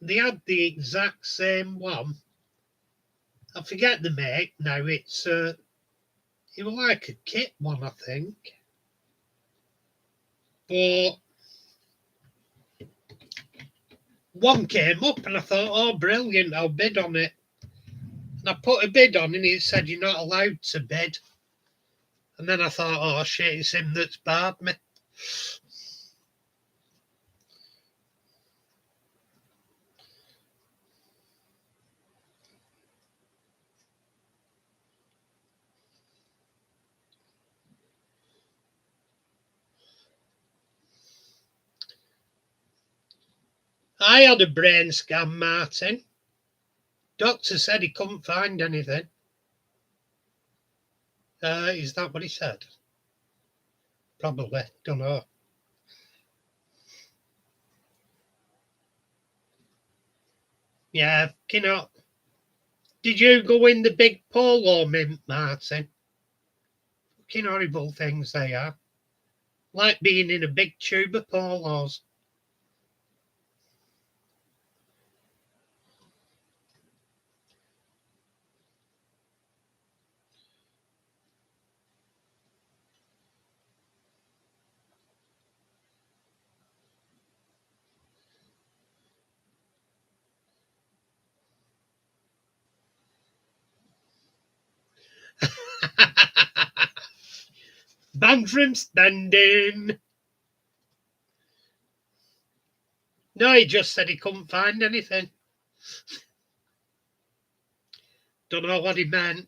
they had the exact same one. I forget the make now. It was like a kit one, I think. But one came up, and I thought, oh, brilliant! I'll bid on it. And I put a bid on, and it said you're not allowed to bid. And then I thought, oh shit, it's him that's barred me. I had a brain scan, Martin. Doctor said he couldn't find anything. Is that what he said? Probably, don't know. Yeah, did you go in the big polo mint, Martin? Fucking horrible things they are. Like being in a big tube of polos. Banned from spending. No, he just said he couldn't find anything. Don't know what he meant.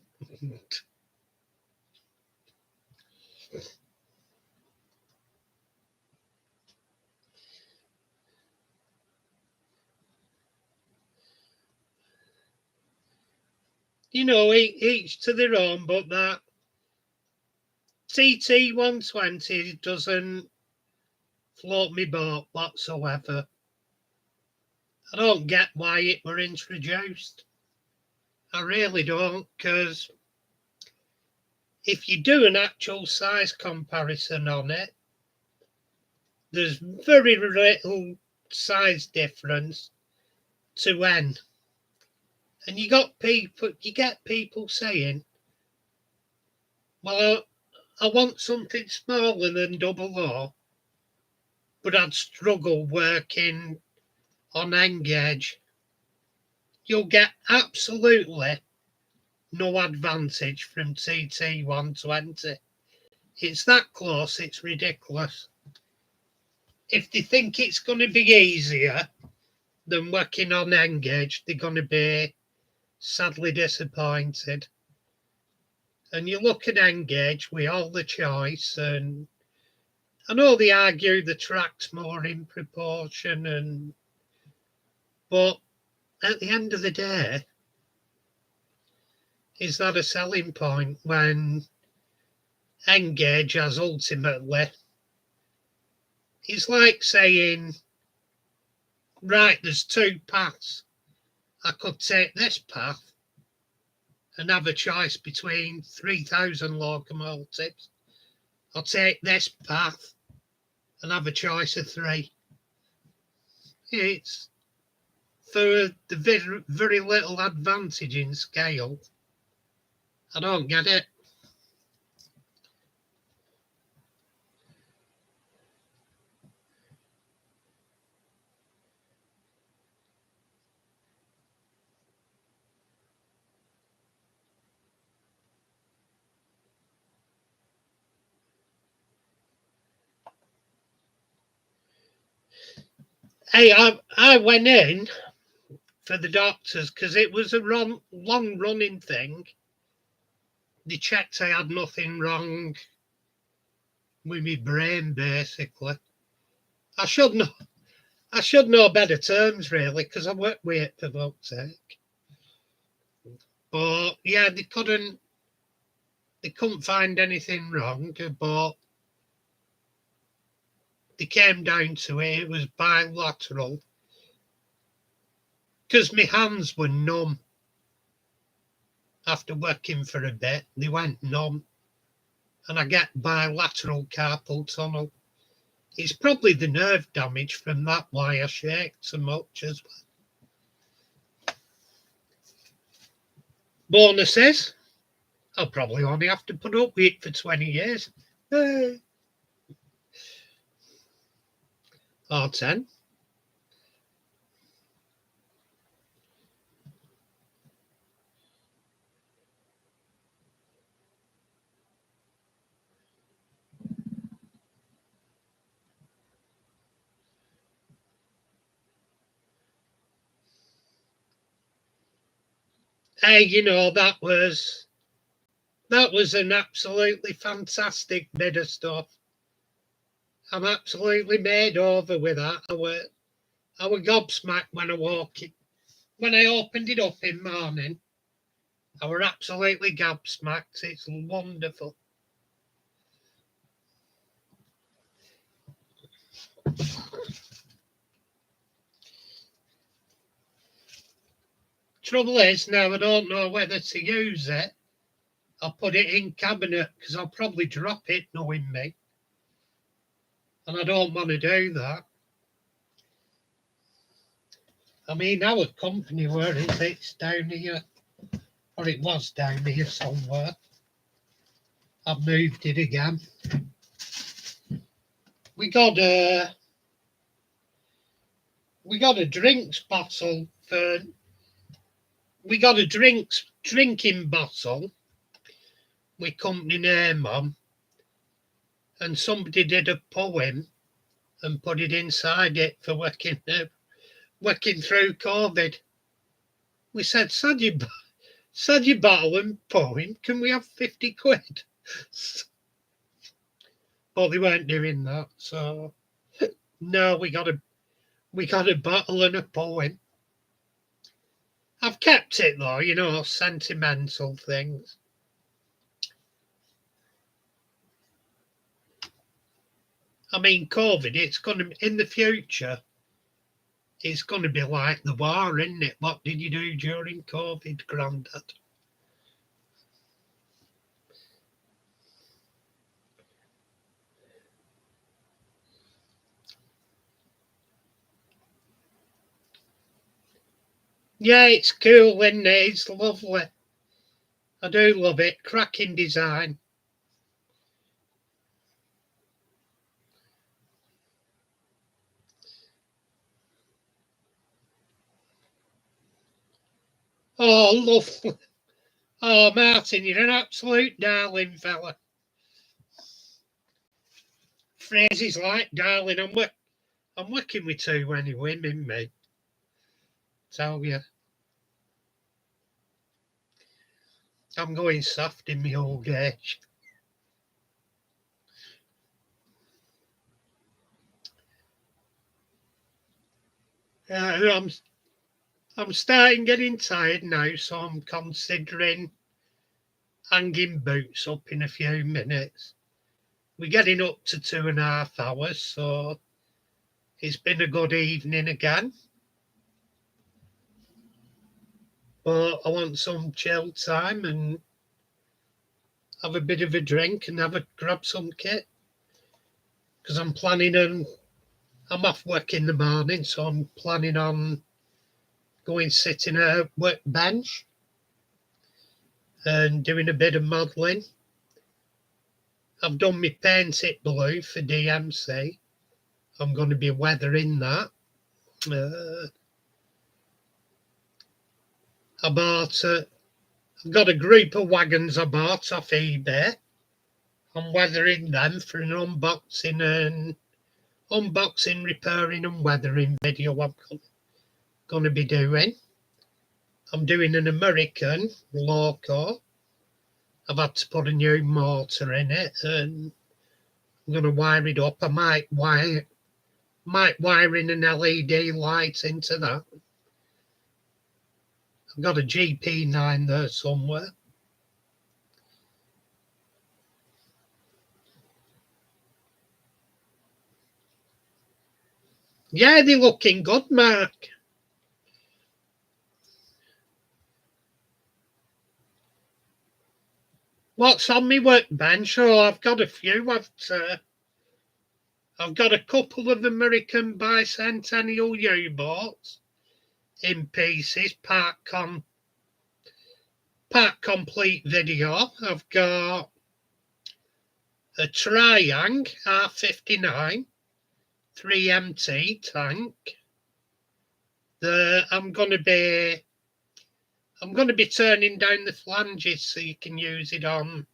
Each to their own, but that TT 120 doesn't float me boat whatsoever. I don't get why it were introduced. I really don't, because if you do an actual size comparison on it, there's very little size difference to N. And you get people saying, well, I want something smaller than double O, but I'd struggle working on N-gauge. You'll get absolutely no advantage from TT 120. It's that close, it's ridiculous. If they think it's going to be easier than working on N-gauge, they're going to be sadly disappointed. And you look at N-gauge with all the choice, and I know they argue the track's more in proportion, but at the end of the day, is that a selling point when N-gauge has ultimately? It's like saying, right, there's two paths. I could take this path and have a choice between 3,000 locomotives. I'll take this path and have a choice of three. It's for the very, very little advantage in scale. I don't get it. Hey, I went in for the doctors because it was a long running thing. They checked I had nothing wrong with my brain, basically. I should know. I should know better terms, really, because I worked with it for fuck's sake. But yeah, they couldn't find anything wrong, but they came down to it. It was bilateral because my hands were numb after working for a bit. They went numb, and I get bilateral carpal tunnel. It's probably the nerve damage from that why I shake so much as well. Bonuses, I'll probably only have to put up with it for 20 years. Or 10. Hey, that was an absolutely fantastic bit of stuff. I'm absolutely made over with that. I were gobsmacked when when I opened it up in morning. I were absolutely gobsmacked. It's wonderful. Trouble is, now I don't know whether to use it. I'll put it in cabinet because I'll probably drop it, knowing me. And I don't want to do that. I mean, our company, where is it? It's down here. Or it was down here somewhere. I've moved it again. We got a drinks bottle for. We got a drinking bottle with company name on, and somebody did a poem and put it inside it for working through COVID. We said, "Sad your bottle and poem. Can we have 50 quid?" But they weren't doing that, so no, we got a bottle and a poem. I've kept it though, you know, sentimental things. I mean, COVID, it's going to, in the future, it's going to be like the war, isn't it? What did you do during COVID, Grandad? Yeah, it's cool, isn't it? It's lovely. I do love it. Cracking design. Oh, lovely. Oh, Martin, you're an absolute darling fella. Phrases like darling. I'm working with two women, mate. Tell you. I'm going soft in my old age. I'm starting getting tired now, so I'm considering hanging boots up in a few minutes. We're getting up to 2.5 hours, so it's been a good evening again. But I want some chill time and have a bit of a drink and grab some kit. Because I'm off work in the morning, so I'm planning on going sitting at a workbench and doing a bit of modelling. I've done my paint it blue for DMC. I'm going to be weathering that. I've got a group of wagons I bought off eBay. I'm weathering them for an unboxing, repairing and weathering video I'm going to be doing. I'm doing an American Loco. I've had to put a new motor in it and I'm going to wire it up. I might wire in an LED light into that. I've got a GP9 there somewhere. Yeah, they're looking good, Mark. What's on my workbench? Oh, I've got a few. I've got a couple of American bicentennial U-boats in pieces, part complete video. I've got a Triang R59 3MT tank. I'm going to be turning down the flanges so you can use it on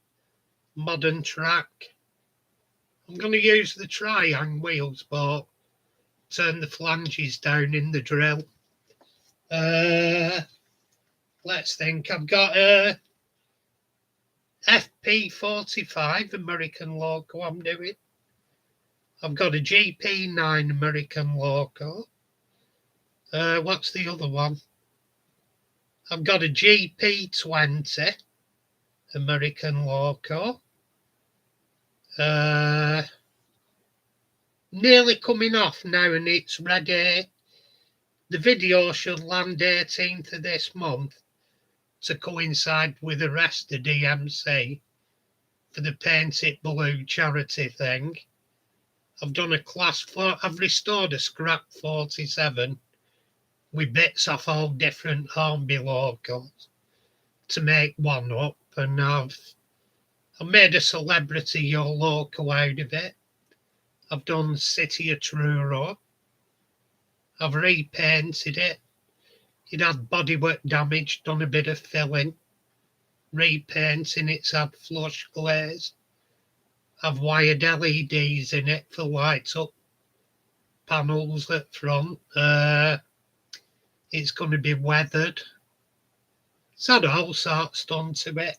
modern track. I'm going to use the Triang wheels, but turn the flanges down in the drill. Let's think. I've got a FP45 American Loco I'm doing. I've got a GP9 American Loco. What's the other one? I've got a GP20 American Loco. Nearly coming off now and it's ready The video should land 18th of this month to coincide with the rest of DMC for the Paint It Blue charity thing. I've done a class for, I've restored a scrap 47 with bits off all different Hornby locals to make one up, and I've made a celebrity your local out of it. I've done City of Truro. I've repainted it. It had bodywork damage, done a bit of filling, repainting, it's had flush glaze. I've wired LEDs in it for light up panels at front. It's going to be weathered. It's had all sorts done to it.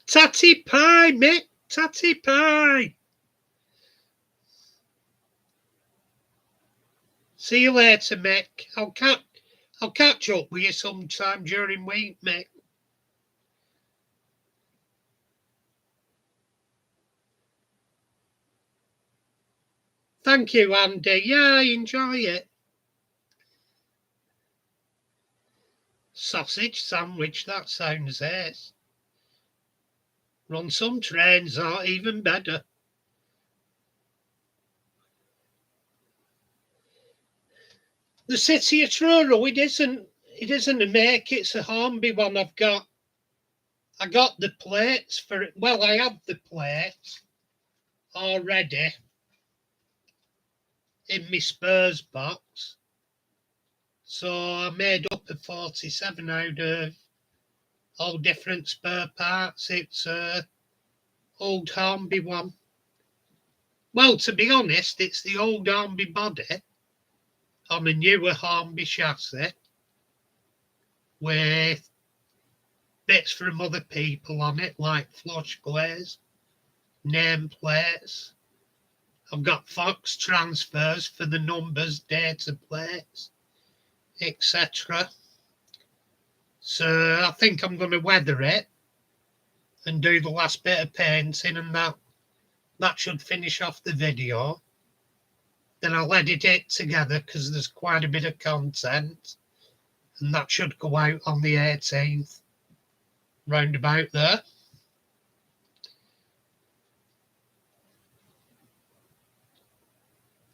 Tatty pie, Mick! Tatty pie! See you later, Mick. I'll catch up with you sometime during week, Mick. Thank you, Andy. Yeah, I enjoy it. Sausage sandwich, that sounds ace. Run some trains are even better. The City of Truro, it isn't a make, it's a Hornby one. I got the plates for it. Well, I have the plates already in my Spurs box. So I made up a 47 out of all different spare parts. It's a old Hornby one. Well, to be honest, it's the old Hornby body on a newer Hornby chassis with bits from other people on it, like flush glaze, nameplates. I've got Fox transfers for the numbers, data plates, etc. So I think I'm going to weather it and do the last bit of painting, and that should finish off the video. Then I'll edit it together because there's quite a bit of content, and that should go out on the 18th, round about there.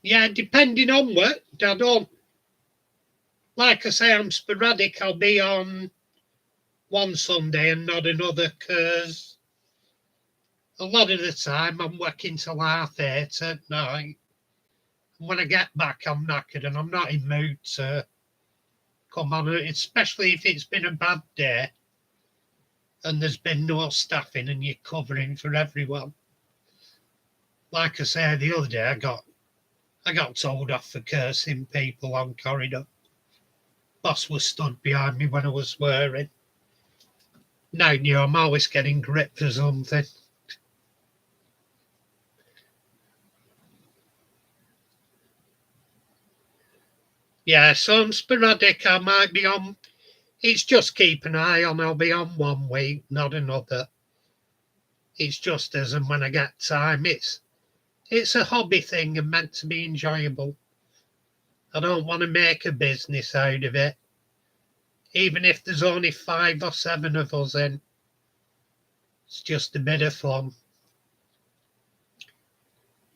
Yeah, depending on what, I don't, like I say, I'm sporadic. I'll be on one Sunday and not another, because a lot of the time I'm working till 8:30 at night. And when I get back, I'm knackered and I'm not in mood to come on, especially if it's been a bad day and there's been no staffing and you're covering for everyone. Like I said the other day, I got told off for cursing people on corridor. Boss was stood behind me when I was swearing. Now you know, I'm always getting gripped for something. Yeah, so I'm sporadic. I might be on. It's just keep an eye on. I'll be on one week, not another. It's just as and when I get time. It's a hobby thing and meant to be enjoyable. I don't want to make a business out of it. Even if there's only 5 or 7 of us in, it's just a bit of fun.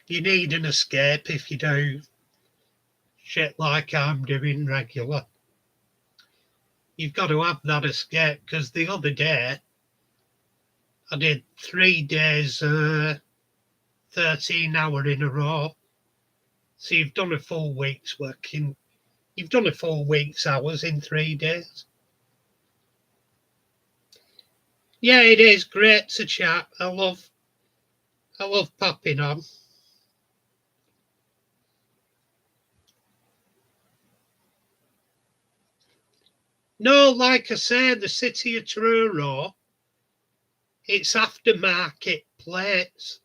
You need an escape if you do shit like I'm doing regular. You've got to have that escape, because the other day I did 3 days, 13 hour in a row. So you've done a full week's working. You've done a full week's hours in 3 days. Yeah, it is great to chat. I love popping on. No, like I said, the City of Truro, it's aftermarket plates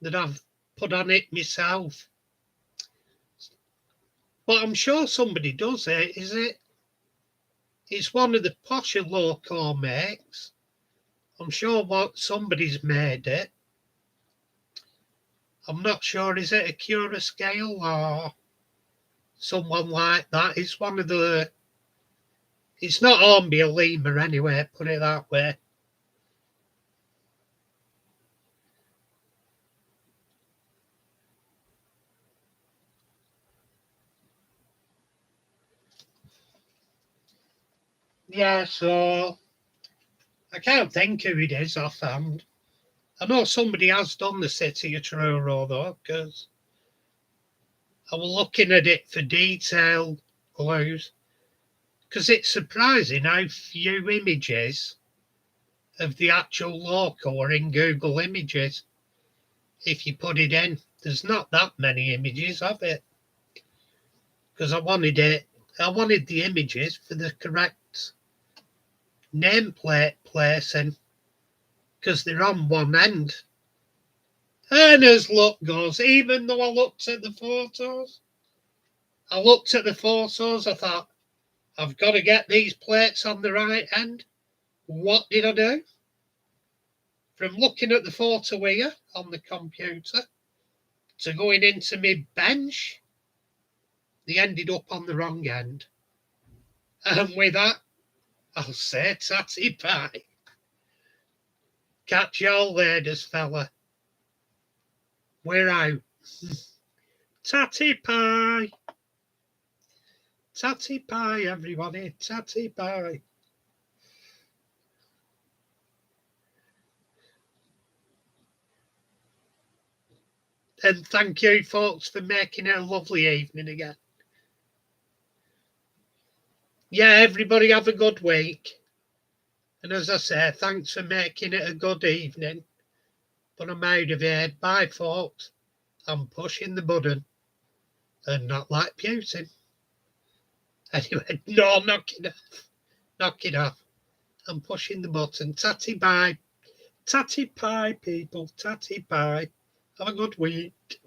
that I've put on it myself. But I'm sure somebody does it, is it? It's one of the posher local makes. I'm sure somebody's made it. I'm not sure, is it a Cura scale or someone like that. It's one of the. It's not Hornby or Lima anyway, put it that way. Yeah, so I can't think who it is offhand. I know somebody has done the City of Truro though, because I was looking at it for detail clues. Because it's surprising how few images of the actual local are in Google Images. If you put it in, there's not that many images of it. Because I wanted the images for the correct nameplate placing, because they're on one end. And as luck goes, even though I looked at the photos, I thought, I've got to get these plates on the right end. What did I do? From looking at the photo here on the computer to going into my bench, they ended up on the wrong end. And with that, I'll say tatty pie. Catch y'all later, fella. We're out. Tatty pie. Tatty pie, everybody. Tatty pie. And thank you, folks, for making it a lovely evening again. Yeah, everybody have a good week. And as I say, thanks for making it a good evening. But I'm out of here. Bye, folks. I'm pushing the button. And not like Putin. Anyway, no, knock it off. Knock it off. I'm pushing the button. Tatty bye. Tatty pie, people. Tatty pie. Have a good week.